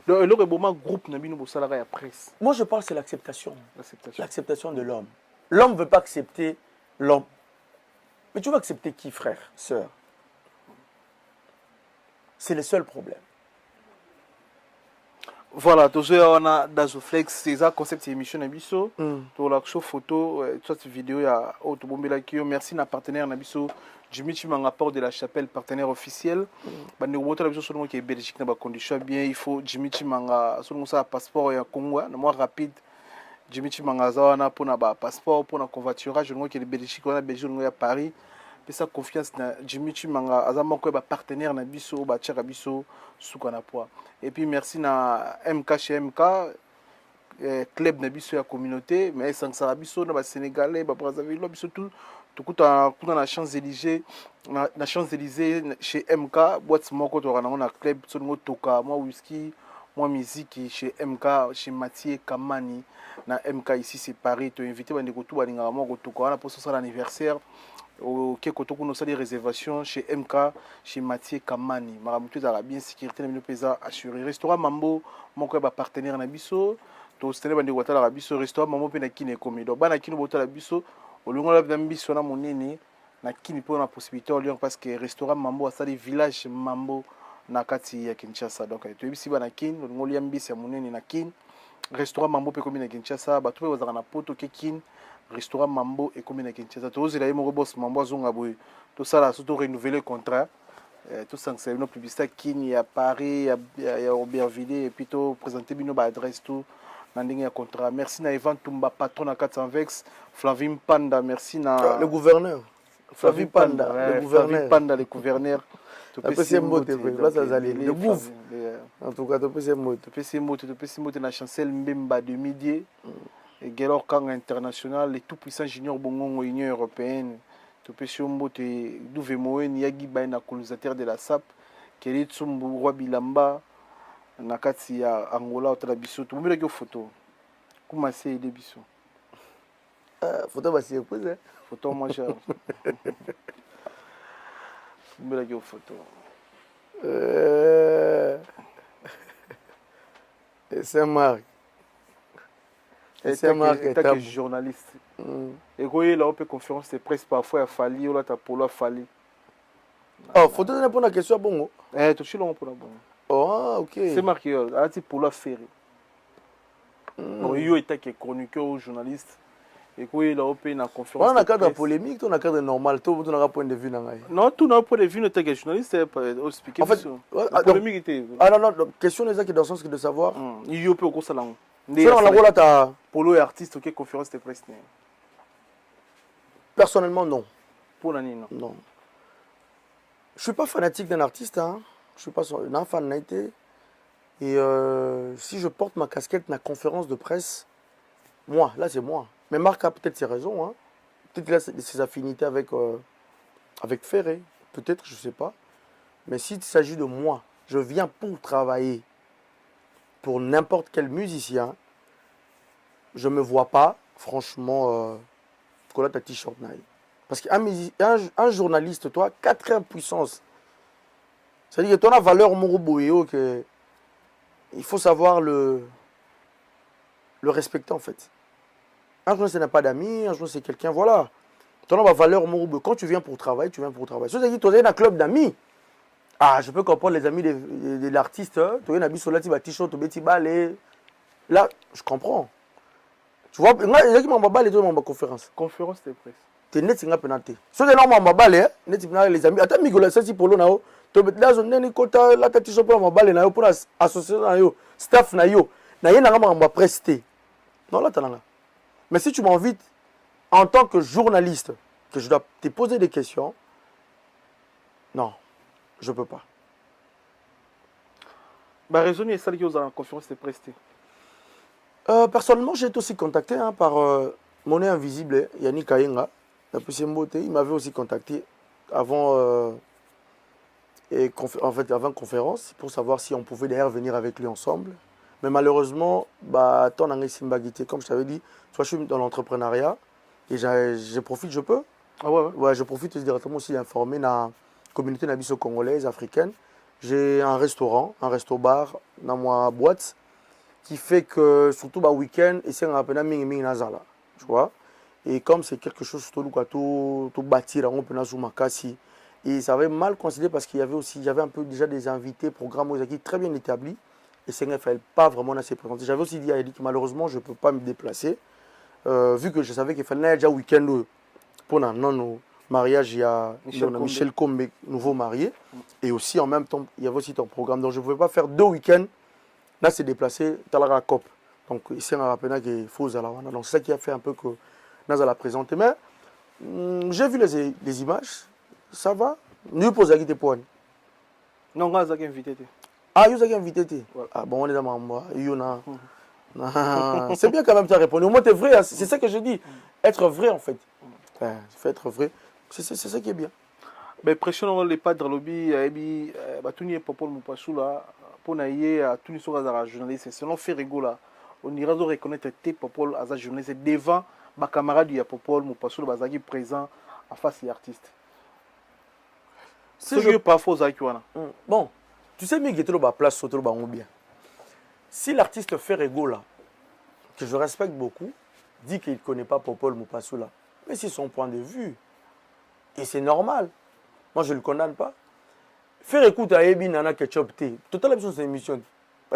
Le groupe n'a pas salarié à presse. Moi je pense que c'est l'acceptation. L'acceptation de l'homme. L'homme ne veut pas accepter l'homme. Mais tu veux accepter qui, frère, sœur? C'est le seul problème. Voilà, toujours on a Dazoflex, c'est ça concept émission Nabiso. Pour la photo, toute vidéo il y a Autobombela Kio. Merci à partenaire Nabiso. Jimmy Chimanga Port de la Chapelle, partenaire officiel. Bande woto Nabiso selon qui est Belgique n'a pas condition bien. Il faut Jimmy Chimanga selon ça passeport et un Congo, le moins rapide. Jimmy Chimanga za na pour na passeport pour na convoiturage selon qui est Belgique, on a Belgique, on a Paris. Et sa confiance na Jimmy Chimanga azama ko ba partenaire Nabiso, ba tchaka biso soukana poa. Et puis merci na MK chez MK club Nabiso ya communauté mais sans ça biso na ba sénégalais ba Brazzaville biso tout tout na Champs-Élysées na Champs-Élysées chez MK boîte moko to na club songo toka moi whisky moi musique chez MK chez Mathieu Kamani na MK ici c'est Paris to invité ba ndeko tout ba linga moko toka na pour ça l'anniversaire au Kekoto nous a des réservations chez MK chez Mathieu Kamani maramutu za bien sécurité na bino pesa assuré restaurant Mambo moko ba partenaire na biso to stene ba ndeko tala biso restaurant Mambo pe na kine komi do bana kino botala biso olongo la biso na monene na kini po na possibilité au Lyon parce que restaurant Mambo a sali village Mambo na kati ya Kinshasa donc to bisi bana kin olongo lia mbisi ya monene na kin restaurant Mambo pe komi na Kinshasa ba to pe bazaka na poto ke kin restaurant Mambo et commune à Kinshasa. Tous les mots boss Mambo Zongaboui. Tout ça là, surtout renouveler contrat. Tout ça c'est une publicité qui y a Paris, il y a Aubervilliers et puis tout présenter une adresse tout. Nanding un contrat. Merci na Ivan Tumba patron à 400 Vex. Flavim Panda, merci na le gouverneur. Flavim Panda, le gouverneur. Flavim Panda, le gouverneur. Après c'est mot là ça allait le gouv. En tout cas, tu peux c'est mot na chancel Mbemba de Midi. Et Gelor Kang International, les tout-puissants juniors Bongo Union Européenne, Topesio Mbote, Douvemoen, Yagi Baina, colonisateur de la SAP, Kelly Tsumbu, Roi Bilamba, Nakati Angola, Otalabiso, tout le monde a une photo. Comment c'est les bisous? Photo, bah c'est posé. Photo, moi j'ai. Tout le monde a une photo. C'est Marc. C'est un journaliste. Et quand il a une conférence de presse, parfois il a fallu, ou là tu as pour fallu. Oh, faut te donner pour la question, bon. Tu suis là pour la bonne. Oh, ok. C'est marqué, il pour la faire. Donc il est chroniqueur ou journaliste. Et quand il a une conférence. On a un cadre polémique, on a un cadre normal, tout on a un point de vue. Non, tout n'a pas de vue, tu es journaliste, en fait, la polémique était. Ah non, non, question est dans le sens de savoir. Il y a peu au cours de c'est dans la rôle à Polo et artiste, ok, conférence de presse. Personnellement, non. Pour l'année, non. Non. Je suis pas fanatique d'un artiste, hein. Je suis pas un fan d'été. Et si je porte ma casquette dans la conférence de presse, moi, là c'est moi. Mais Marc a peut-être ses raisons, hein. Peut-être qu'il a ses affinités avec Ferré, peut-être, je sais pas. Mais s'il s'agit de moi, je viens pour travailler. Pour n'importe quel musicien, je ne me vois pas, franchement, coller ta t-shirt. Parce qu'un journaliste, toi, 4 heures puissance. C'est-à-dire que tu as la valeur Moroboéo, que il faut savoir le respecter en fait. Un journaliste n'a pas d'amis, un journaliste c'est quelqu'un, voilà. Tu as la valeur Moroboéo. Quand tu viens pour travailler, tu viens pour travailler. C'est-à-dire que tu es dans un club d'amis. Ah, je peux comprendre les amis de l'artiste. Tu as un habit sur la t-shirt, tu as là, je comprends. Tu vois, il y a qui m'ont balé dans ma conférence. Conférence de presse. Tu es net, c'est un pénalité. Si tu es dans ma balé, les amis, attends, Migola, ça c'est pour l'eau, to betla zo neni kota la tati so pour mabale na yo pour associer na yo staff na yo na ye na ngamba prester non là tananga mais si tu m'invites en tant que journaliste que je dois te poser des questions non je peux pas. Bah raisonner ça qui aux conférence de presse. Personnellement j'ai été aussi contacté hein, par Monnaie Invisible Yannick Kayenga la Mbote, il m'avait aussi contacté avant en fait avant conférence pour savoir si on pouvait d'ailleurs venir avec lui ensemble. Mais malheureusement, bah, comme je t'avais dit, toi, je suis dans l'entrepreneuriat et je profite, je peux. Ah ouais, ouais. Ouais, je profite directement aussi d'informer la communauté nabiso congolaise, africaine. J'ai un restaurant, un resto-bar dans ma boîte qui fait que, surtout le week-end, et c'est un peu nazala, tu vois. Et comme c'est quelque chose tout bâtir, on peut makasi. Et ça avait mal considéré parce qu'il y avait aussi, j'avais un peu déjà des invités, programmes très bien établis. Et c'est ne fallait pas vraiment assez présenter. J'avais aussi dit à Eddie que malheureusement je ne peux pas me déplacer. Vu que je savais qu'il fallait déjà week-end pour nos mariage, il y a Michel Combe, nouveau marié. Et aussi en même temps, il y avait aussi ton programme. Donc je ne pouvais pas faire 2 week-ends. Là, c'est déplacé, Talara Cop. Donc ici, on a rappelé qu'il faut Zalawana. Donc c'est ça qui a fait un peu que Naza l'a présenté. Mais j'ai vu les images. Ça va. Nous posons à pour non, on a invité. Ah, vous avez invité. Ah bon, on est dans ma c'est bien quand même tu as répondu. Au moins, tu es vrai. Hein. C'est ça que je dis. Être vrai, en fait. Il faut être vrai. C'est ça qui est bien. Mais pression les pas de lobby, tout n'y est pas pour le Moupassoula, pour naïe à tout n'y soit à journaliste. Selon fait rigola, on ira de reconnaître tes popol à journaliste devant ma camarade du Popol Moupassoula Bazagi présent en face des artistes. Si je pas faux à bon, tu sais, mais il y a place sur le bien. Si l'artiste fait rigola, que je respecte beaucoup, dit qu'il ne connaît pas Popol Moupassoula, mais c'est son point de vue. Et c'est normal. Moi, je ne le condamne pas. Faire écoute à Ebi Nana Ketchup T. Tout à l'heure, c'est une émission.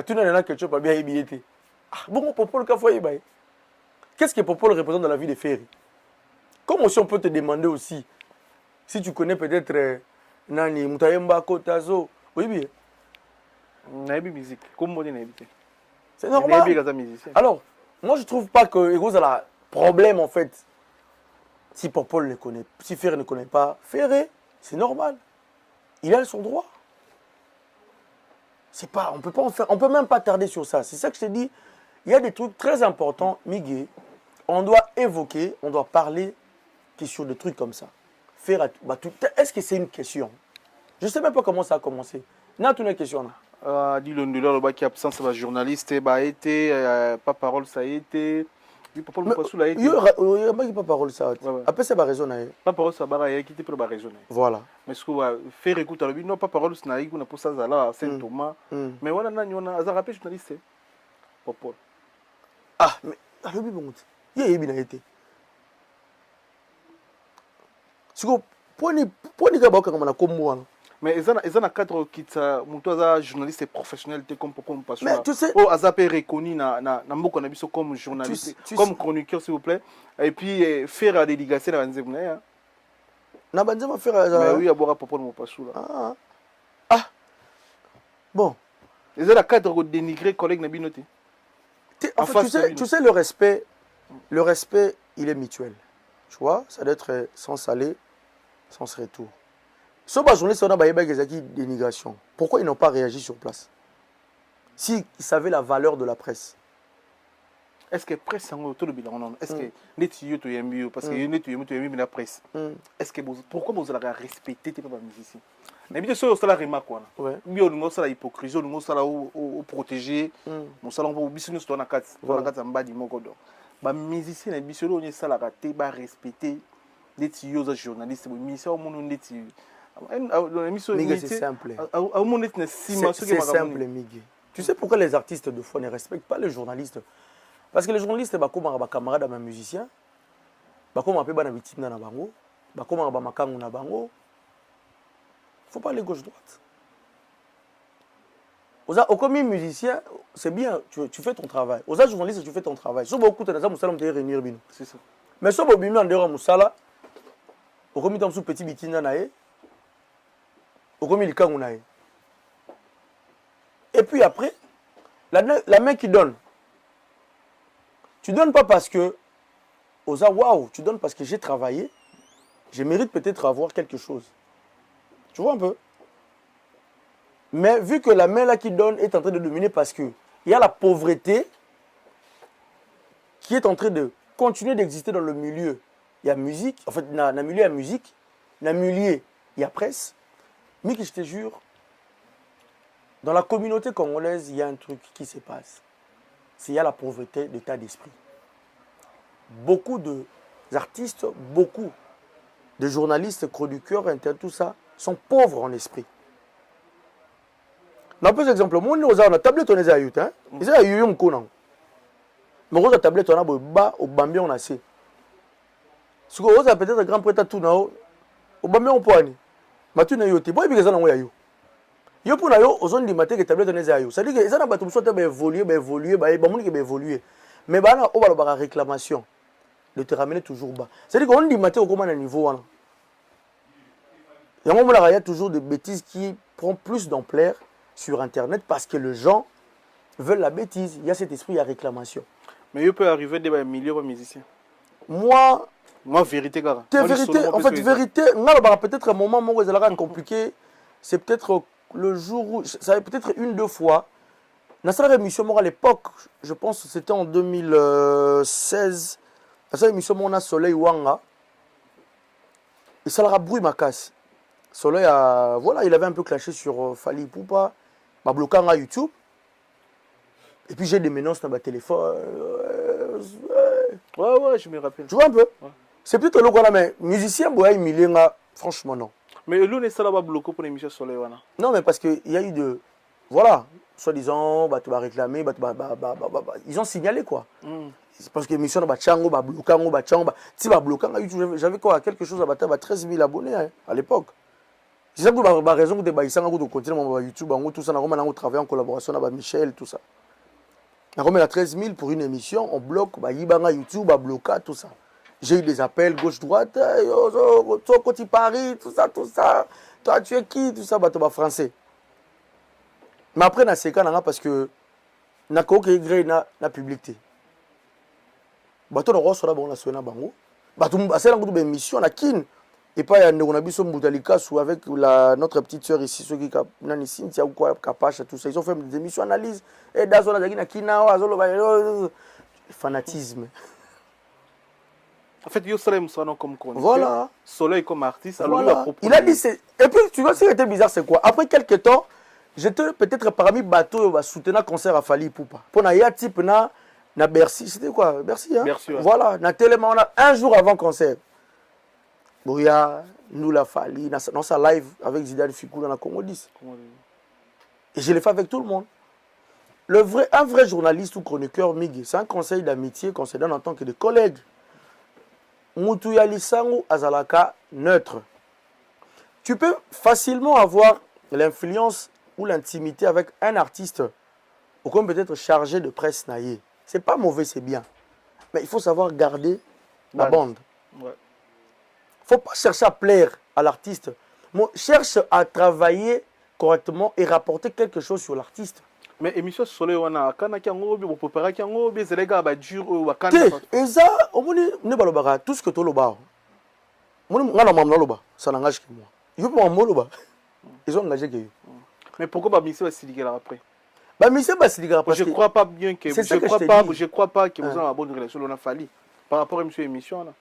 Tu n'as Nana Ketchup à bien Ebi T. Bon, Popol, qu'est-ce que Popol représente dans la vie des Ferry? Comme aussi on peut te demander aussi, si tu connais peut-être Nani, Moutayemba, Kotazo, oui, bien. Naïbi musique. Comment on dit c'est normal. Alors, moi, je ne trouve pas que Ego a un problème, en fait. Si Popol ne connaît, si Ferré ne connaît pas Ferré, c'est normal. Il a son droit. C'est pas, on peut pas en faire, on peut même pas tarder sur ça. C'est ça que je te dis. Il y a des trucs très importants, Miguel. On doit évoquer, on doit parler sur des trucs comme ça. Faire, est-ce que c'est une question? Je ne sais même pas comment ça a commencé. N'a tout une question là. Dis-le le qui absence de journaliste, bah été, pas parole ça a été. Il n'y a pas de parole ça. Après, c'est pas raison. Pas parole ça a été pour la raison. Voilà. Mais ce qu'on va faire écouter, non, pas parole ça a été pour ça, là, Saint-Thomas. Mais voilà, on a rappelé journaliste. Popol. Ah, mais alors, il y a bien été. Ce qu'on peut dire comme moi. Mais ils ont un cadre qui est journaliste professionnel comme Popol Moupassoula. Mais tu sais, oh, Azapé reconnu comme journaliste, comme chroniqueur s'il vous plaît. Et puis faire la délégation dans Nzemna. Na Banzema faire. Mais oui, à boire Popol Moupassoula. Ah. Bon. Ils ont un cadre dénigré collègue Nabinoté. En fait, tu sais le respect, il est mutuel. Tu vois, ça doit être sans saler, sans retour. Ce journaliste, on a des dénigration. Pourquoi ils n'ont pas réagi sur place? S'ils savaient la valeur de la presse. Est-ce que presse est autour de bilan? Est-ce que les tu aimes parce que la presse? Est-ce que pourquoi vous allez respecter les musiciens? Mais bien sûr, c'est la remarque. Bien, nous sommes la hypocrisie, nous sommes la protéger, nous sommes la business dans la carte, dans la carte en bas du mogodo. Les musiciens, bien sûr, nous sommes la rater, respecter les journalistes, les musiciens, au monde Miguel, c'est simple. C'est simple, Miguel. Tu sais pourquoi les artistes de fois ne respectent pas les journalistes? Parce que les journalistes, comme un camarade à un musicien, comme un peu de victime dans la bango, comme un makangu na bango. Il ne faut pas aller gauche-droite. Comme musicien, c'est bien, tu fais ton travail. Aux journalistes, tu fais ton travail. Si beaucoup de gens réunir, c'est ça. Mais si vous avez un musala, vous avez un petit bikini. Comme il est. Et puis après, la main qui donne. Tu donnes pas parce que, waouh, tu donnes parce que j'ai travaillé, je mérite peut-être avoir quelque chose. Tu vois un peu? Mais vu que la main là qui donne est en train de dominer parce que il y a la pauvreté qui est en train de continuer d'exister dans le milieu. Il y a musique, en fait, dans le milieu il y a musique, dans le milieu il y a presse. Mais que je te jure, dans la communauté congolaise, il y a un truc qui se passe. C'est qu'il y a la pauvreté d'état d'esprit. Beaucoup d'artistes, beaucoup de journalistes, chroniqueurs, tout ça, sont pauvres en esprit. On a un exemple. Moi, on a tablette, on est à Yut. Ils ont eu un coup. Mais on a tablette, on a bas, au Bambi, on a assez. Ce qu'on a peut-être un grand prêtre tout là-haut, au Bambi, on peut aller. Mais tu n'as eu pas. Pourquoi ils ont eu? Yo pour nayo aux zones du matin que tablette on est à yo. Ça dit que ça n'a pas tout soit évoluer, évoluer. Mais bah là on va la réclamation de te ramener toujours bas. Ça dit qu'on dit matin au comment un niveau là. Il y a toujours des bêtises qui prennent plus d'ampleur sur internet parce que les gens veulent la bêtise. Il y a cet esprit, il y a réclamation. Mais il peut arriver des milliers de musiciens. Moi vérité gars. Vérité, en fait vérité, on a peut-être un moment où ça va compliqué, c'est peut-être le jour où, ça peut-être une, deux fois, dans cette émission, à l'époque, je pense que c'était en 2016, dans cette émission, on a Soleil Wanga, et ça leur a brûlé ma casse. Soleil, voilà, il avait un peu clashé sur Fali Poupa, m'a bloqué à YouTube, et puis j'ai des menaces dans ma téléphone. Ouais, je me rappelle. Tu vois un peu? Ouais. C'est plutôt le quoi, mais musicien, franchement, non. Mais l'on est là bloqué pour l'émission Soleil. Non, mais parce qu'il y a eu de. Voilà, soi-disant, tu vas réclamer, ils ont signalé quoi. C'est parce que l'émission va bloquer, si va bloquer, j'avais quoi, quelque chose à 13 000 abonnés à l'époque. C'est ça que la raison que tu continues à YouTube, tout ça, on travaille en collaboration avec Michel, tout ça. On a 13 000 pour une émission, on bloque, YouTube, on bloque, tout ça. J'ai eu des appels gauche-droite, côté Paris, tout ça. Toi, tu es qui? Tout ça, tu es français. Mais après, dans ces cas-là, parce que na koke gré na publicité. Bato na roso na bon na bango. Bato asela ngutu be mission na kin. Et pas ya ndeko na biso Mbutalika sous avec notre petite sœur ici ceux qui nani Cynthia ou quoi Kapacha tout ça. Ils ont fait des missions analyse et dazo na zaki na kina azolo ba fanatisme. En fait, yo Soleil Moussano comme chroniqueur. Voilà. Soleil comme artiste. Voilà. Il a dit c'est. Et puis tu vois ce qui était bizarre c'est quoi? Après quelques temps, j'étais peut-être parmi bateau va soutenir concert à Fali Poupa. Pour na ya type na Bercy, c'était quoi? Bercy hein. Bercy, ouais. Voilà, na tellement on a un jour avant concert. Bouya, nous la Fali dans sa live avec Zidane Fikou dans la Congo 10. Et je l'ai fait avec tout le monde. Un vrai journaliste ou chroniqueur Migi, c'est un conseil d'amitié qu'on se donne en tant que des collègues. Mutuya lisangu azalaka neutre. Tu peux facilement avoir l'influence ou l'intimité avec un artiste ou comme peut-être chargé de presse naïe. C'est pas mauvais, c'est bien. Mais il faut savoir garder la bande. Ouais. Faut pas chercher à plaire à l'artiste. Cherche à travailler correctement et rapporter quelque chose sur l'artiste. Mais émission Soleil wana kana kiango bi popera kiango bi zelega ba dur ou Te, wakana. et ça, ne balobara tout ce que tu loba. Moi ngana mamna loba, ça n'engage que moi. Yo pour moi loba. Ils ont engagé que yo. Mais pourquoi ba mission Sidigela après? Bah mission ba Sidigela parce je que crois pas bien que je crois pas que vous avez une bonne relation on a fallu par rapport à émission là.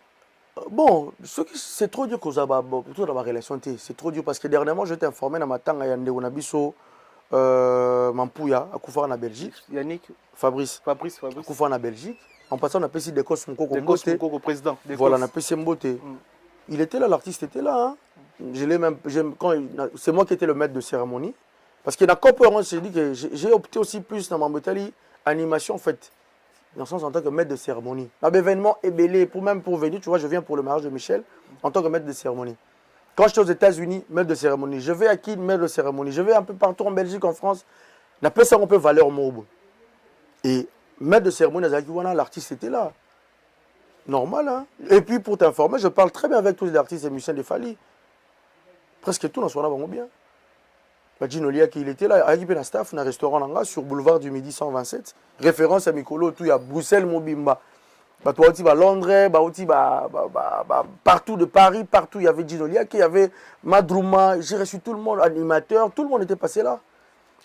Bon, c'est trop dur que avez plutôt dans ma relation c'est trop dur parce que dernièrement j'étais informé dans ma tanga yande on a biso Mampouya à Koufar en Belgique. Yannick Fabrice Koufar en Belgique. En passant on a passé des cosses Moko président. Voilà, on a passé Mbote. Il était là, l'artiste était là. Hein. Je l'ai même c'est moi qui étais le maître de cérémonie parce que dans Copper j'ai dit que j'ai opté aussi plus dans ma Mambotali animation en fait. Dans le sens en tant que maître de cérémonie. L'événement est belé, pour venir, tu vois, je viens pour le mariage de Michel en tant que maître de cérémonie. Quand j'étais aux États-Unis, maître de cérémonie. Je vais à qui, maître de cérémonie. Je vais un peu partout en Belgique, en France. On appelle ça un peu valeur mob. Et maître de cérémonie, l'artiste était là. Normal, hein. Et puis pour t'informer, je parle très bien avec tous les artistes et musiciens de Fali. Presque tout dans ce qu'on a bien. Ginolia qui il était là, avec un staff, dans un restaurant là, sur boulevard du Midi 127. Référence à Mikolo, tout, il y a Bruxelles, Mobimba. Bah, toi, aussi, bah, Londres, bah, aussi, bah, partout de Paris, partout, il y avait Ginolia, il y avait Madrouma, j'ai reçu tout le monde, animateur, tout le monde était passé là.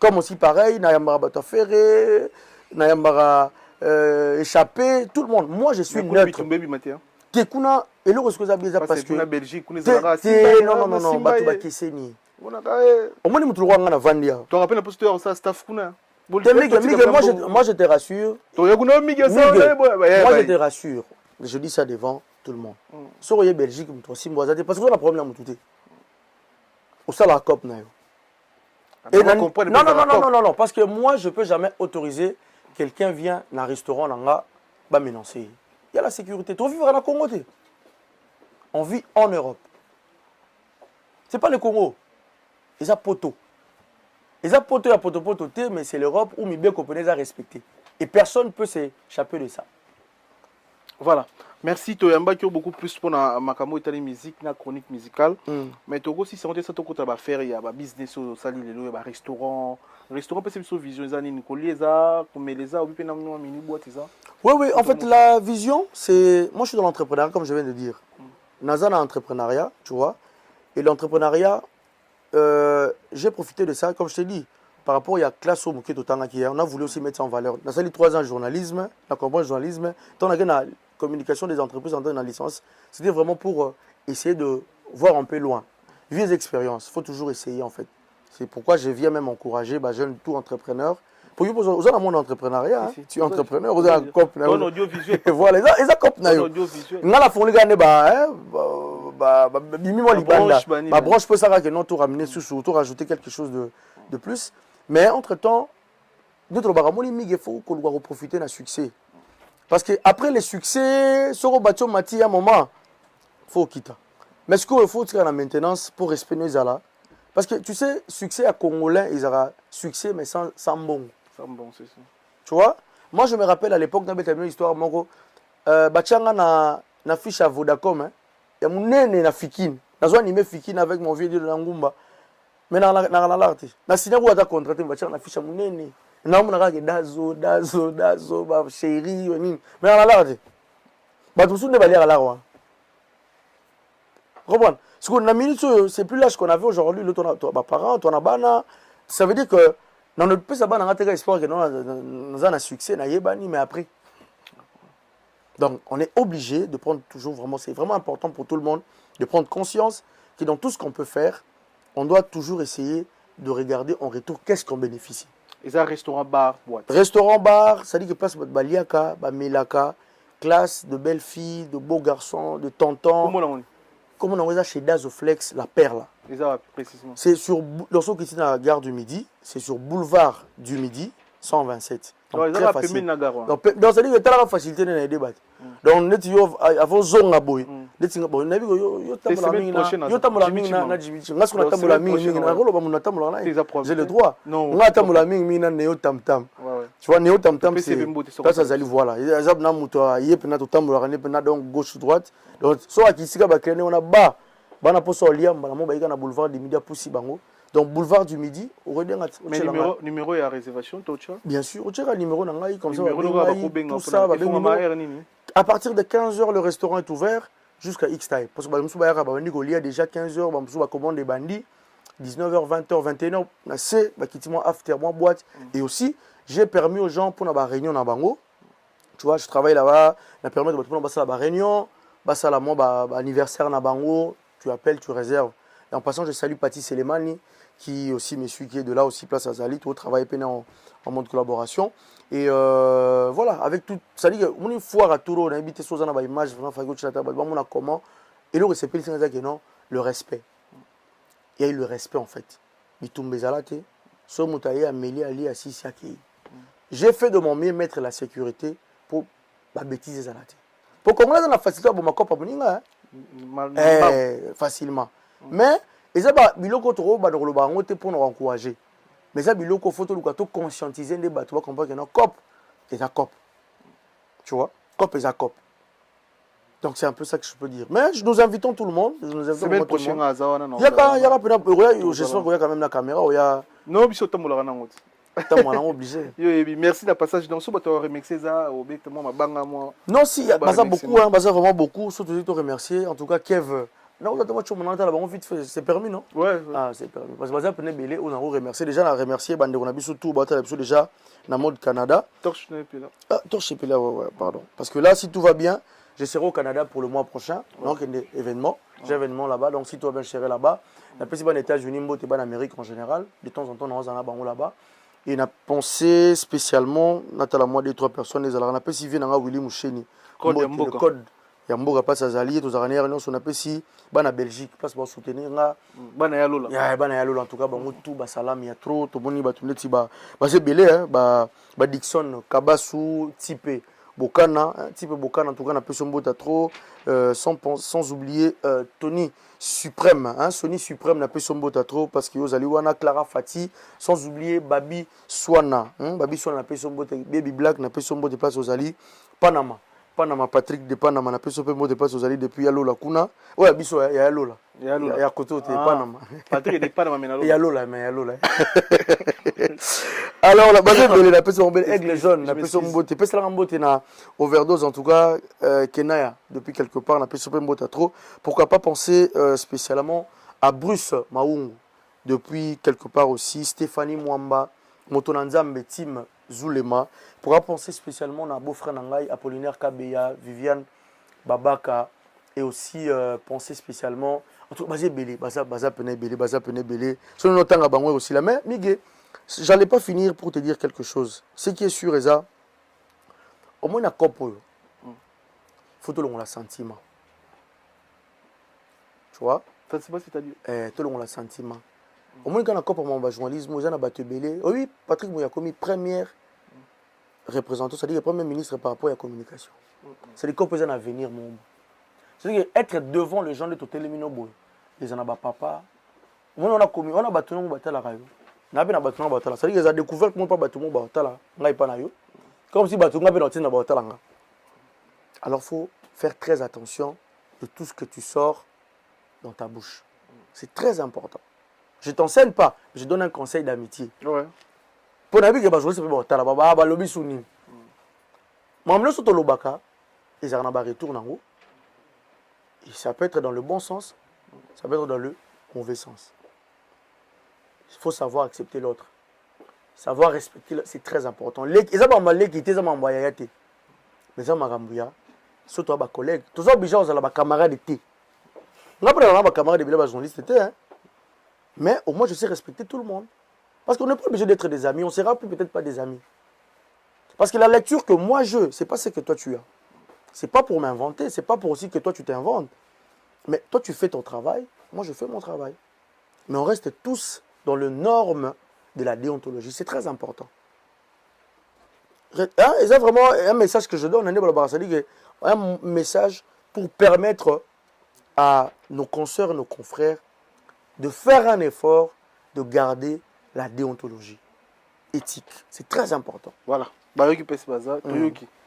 Comme aussi pareil, Nayambara Bataferré, Nayambara Échappé, tout le monde. Moi, je suis neutre. Tekuna, et le reste que ça parce que. Belgique, non, Batouba Kesseni. Au moins, tu as Vandia. Tu rappelles un peu ça, staff Kuna. Moi, je te rassure. Moi, je te rassure. Je dis ça devant tout le monde. Si vous Belgique, parce que vous avez un problème. Au sein de la COP, non, parce que moi, je ne peux jamais autoriser quelqu'un vient dans un restaurant, va m'énoncer. Il y a la sécurité. Tu vivre dans le Congo. On vit en Europe. Ce n'est pas le Congo. Ils ont poteau. Ils ont poteau, mais c'est l'Europe où Mibé Kopenez a respecté. Et personne ne peut s'échapper de ça. Voilà. Merci Toyamba qui a beaucoup plus pour ma musique, la chronique musicale. Mais Togo si c'est ça Togo va faire il y a un business au sali il y a un restaurant peut être sur vision ça ni collieza comme les a ou bien une mini boîte ça. Oui, en fait la vision c'est moi je suis dans l'entrepreneuriat comme je viens de dire. Nazan a entrepreneuriat, tu vois. Et l'entrepreneuriat j'ai profité de ça comme je t'ai dit. Par rapport à la classe au Mouké Totanga on a voulu aussi mettre ça en valeur. Dans les 3 ans de journalisme, la campagne de journalisme, on a la communication des entreprises en la licence, c'était vraiment pour essayer de voir un peu loin. Vu les expériences, il faut toujours essayer en fait. C'est pourquoi je viens même encourager les jeunes tout entrepreneurs. Pour vous, vous avez un monde entrepreneuriat, tu es entrepreneur, vous avez un cop. Audiovisuel. Voilà, ils ont cop. Ils ont la fournie gagnée, ma branche peut savoir que non, tout ramener sous, tout rajouter quelque chose de plus. Mais entre-temps, d'autres baramoni, il faut qu'on doit profiter d'un succès. Parce qu'après les succès, sur le bateau Mati, à un moment, il faut quitter. Mais ce qu'il faut, c'est la maintenance pour respecter nos alas. Parce que tu sais, succès à Congolais, ils auront succès, mais sans bon. Sans bon, c'est ça. Tu vois? Moi, je me rappelle à l'époque, dans une histoire, Bachanga na fiche à Vodacom, il y a mon nene na Fikine. J'ai animé Fikine avec mon vieux de Langumba. Mais dans l'art, na signé où a contraté, Bachanga na fiche à mon nene. Na mon arabe dazo, chérie, mais dans l'art, tout le monde est à l'art. Comprends? Ce qu'on a mis, c'est plus l'âge qu'on avait aujourd'hui. Nos parents, ton abana, ça veut dire que dans notre pays, ça va dans espoir que nous avons un succès, mais après. Donc, on est obligé de prendre toujours vraiment, c'est vraiment important pour tout le monde de prendre conscience que dans tout ce qu'on peut faire, on doit toujours essayer de regarder en retour qu'est-ce qu'on bénéficie. Et ça, restaurant, bar, boîte. Restaurant, bar, ça dit que place Baliaka, Melaka, classe de belles filles, de beaux garçons, de tontons. Comment on a chez Dazoflex, la perle. Précisément. C'est sur, lorsqu'on est dans la gare du Midi, c'est sur boulevard du Midi, 127. Donc, très facile. Donc, ça dit que tu as la facilité dans les débats. Donc, on est avant zone à boy. On a vu j'ai le droit. On a Néo Tam Tam. Tu vois, Néo Tam Tam, c'est ça, ça voilà. Il y a gauche ou droite. Donc, soit ici, on a bas. On a posé au liam, on a boulevard du Midi à Poussi Bango. Donc, boulevard du Midi, mais numéro et la réservation, bien sûr, on a numéro comme ça. Tout ça, à partir de 15h, le restaurant est ouvert jusqu'à X-Time. Parce que il y a déjà 15h, on commande des bandits, 19h, 20h, 21h, c'est after moi boîte. Et aussi, j'ai permis aux gens pour une réunion dans Bango. Tu vois, je travaille là-bas, j'ai permis de faire la réunion, anniversaire dans Bango, tu appelles, tu réserves. Et en passant, je salue Pati Selemani, qui aussi me suit, qui est de là aussi, place à Zali, tout travail en mode collaboration. Et voilà, avec tout, ça dit qu'on est foire à Touro, on a habité sur une image, on a comment. Et le respect, c'est non, le respect. Il y a eu le respect en fait. J'ai fait de mon mieux mettre la sécurité pour la bêtise. Pour qu'on ait la facilité pour ma copie, facilement. Mais, et ça, biloko toro ba dans le bango te pour nous encourager. Mais ça, biloko faut tout conscientiser des bateaux, tu comprends que non cop, c'est un cop. Tu vois, cop est un cop. Donc c'est un peu ça que je peux dire. Mais nous invitons tout le monde. Semaine prochaine, j'espère qu'il y a quand même la caméra. Non, biso tambola na ngoti. Obligé. Merci de passage dans ce bateau remercier ça au bec moi banga moi. Non si baza beaucoup hein, baza vraiment beaucoup surtout te remercier en tout cas Kev. Non, c'est permis non? Ouais. Ah, c'est permis. Parce que baza pene belé on a remercié déjà on a remercié bande on a biso tout bateau déjà na mode Canada. Torche n'est plus là. Ah, torche n'est plus là ouais, pardon. Parce que là si tout va bien, je serai au Canada pour le mois prochain. Donc il y a des événements, j'ai un événement là-bas donc si tout va bien je serai là-bas. La plus bonne États-Unis, mbote en Amérique en général, de temps en temps on a bango là-bas. Et on a pensé spécialement, on a moi 2-3 personnes, on a pensé si vient Willy Moucheni. Le code, il y a Mboga pas sa zali, tous les réunions, on a pensé en Belgique, parce qu'on soutenir là. Bana yalola. Ya bana yalola en tout cas, bango tout ba salam, il y a trop, tout bon ni ba tout ti ba c'est belé hein, ba Dixon, Kabasu, Type Bokana, Type Bokana en tout cas on a pensé Mbota trop, sans oublier Tony Suprême, hein, Sony Suprême n'a pas son beau trop parce qu'il y a Clara Fati, sans oublier Babi Swana, hein, Babi Swana n'a pas son beau, Baby Black n'a pas son beau de place aux Ali, Panama Patrick de Panama n'a pas son beau de place aux Ali depuis Yalo la Kuna, ouais Biso il y a Yalo là, il y a côté de Panama, Patrick de Panama mais Yalo là mais Yalo là. Alors la base de la personne aigle jaune, la personne beauté, peut la beauté na overdose en tout cas Kenaya depuis quelque part, la personne beauté trop. Pourquoi pas penser spécialement à Bruce Maungu depuis quelque part aussi Stéphanie Mwamba, Motonanzambe Tim Zulema. Pourquoi penser spécialement à beau-frère Nangai Apollinaire Kabeya, Viviane Babaka et aussi penser spécialement en tout cas basé belé, baza pené belé. Selon notre temps à Bangwe aussi la mais Miguel. J'allais pas finir pour te dire quelque chose. Ce qui est sûr, Eza, au moins, il faut que l'on ait sentiment. Tu vois? Ça, c'est pas c'est-à-dire. Tout le monde a sentiment. Au moins, quand on a coupé mon journalisme, on a battu belé. Oui, Patrick Mouya commis première représentant, c'est-à-dire le premier ministre par rapport à la communication. C'est le corps à venir, mon. C'est-à-dire être devant les gens de Totélémino, les en a papa. On a battu la radio. C'est-à-dire qu'ils ont découvert que je ne peux pas comme si je ne peux pas. Alors il faut faire très attention de tout ce que tu sors dans ta bouche. C'est très important. Je ne t'enseigne pas, je donne un conseil d'amitié. Ouais. Pour que je ça peut être dans le bon sens, ça peut être dans le mauvais sens. Il faut savoir accepter l'autre. Savoir respecter, c'est très important. Mais ça m'a surtout à collègues. Tous les gens ont camarades de thé. On a pas camarades de journalistes, mais au moins je sais respecter tout le monde. Parce qu'on n'est pas obligé d'être des amis. On ne sera plus peut-être pas des amis. Parce que la lecture que moi c'est pas ce que toi tu as. C'est pas pour m'inventer, c'est pas pour aussi que toi tu t'inventes. Mais toi tu fais ton travail, moi je fais mon travail. Mais on reste tous dans les normes de la déontologie. C'est très important. C'est vraiment un message que je donne, un message pour permettre à nos consoeurs, nos confrères de faire un effort de garder la déontologie éthique. C'est très important. Voilà.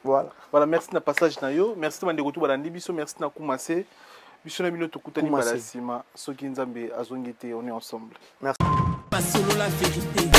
Voilà. Voilà, merci de passage na yo, merci de retour balandi biso, merci na kumasé. Biso na bino tokutani balasima, soki nzambe azongete, on est ensemble. Merci. Pas solo la vérité.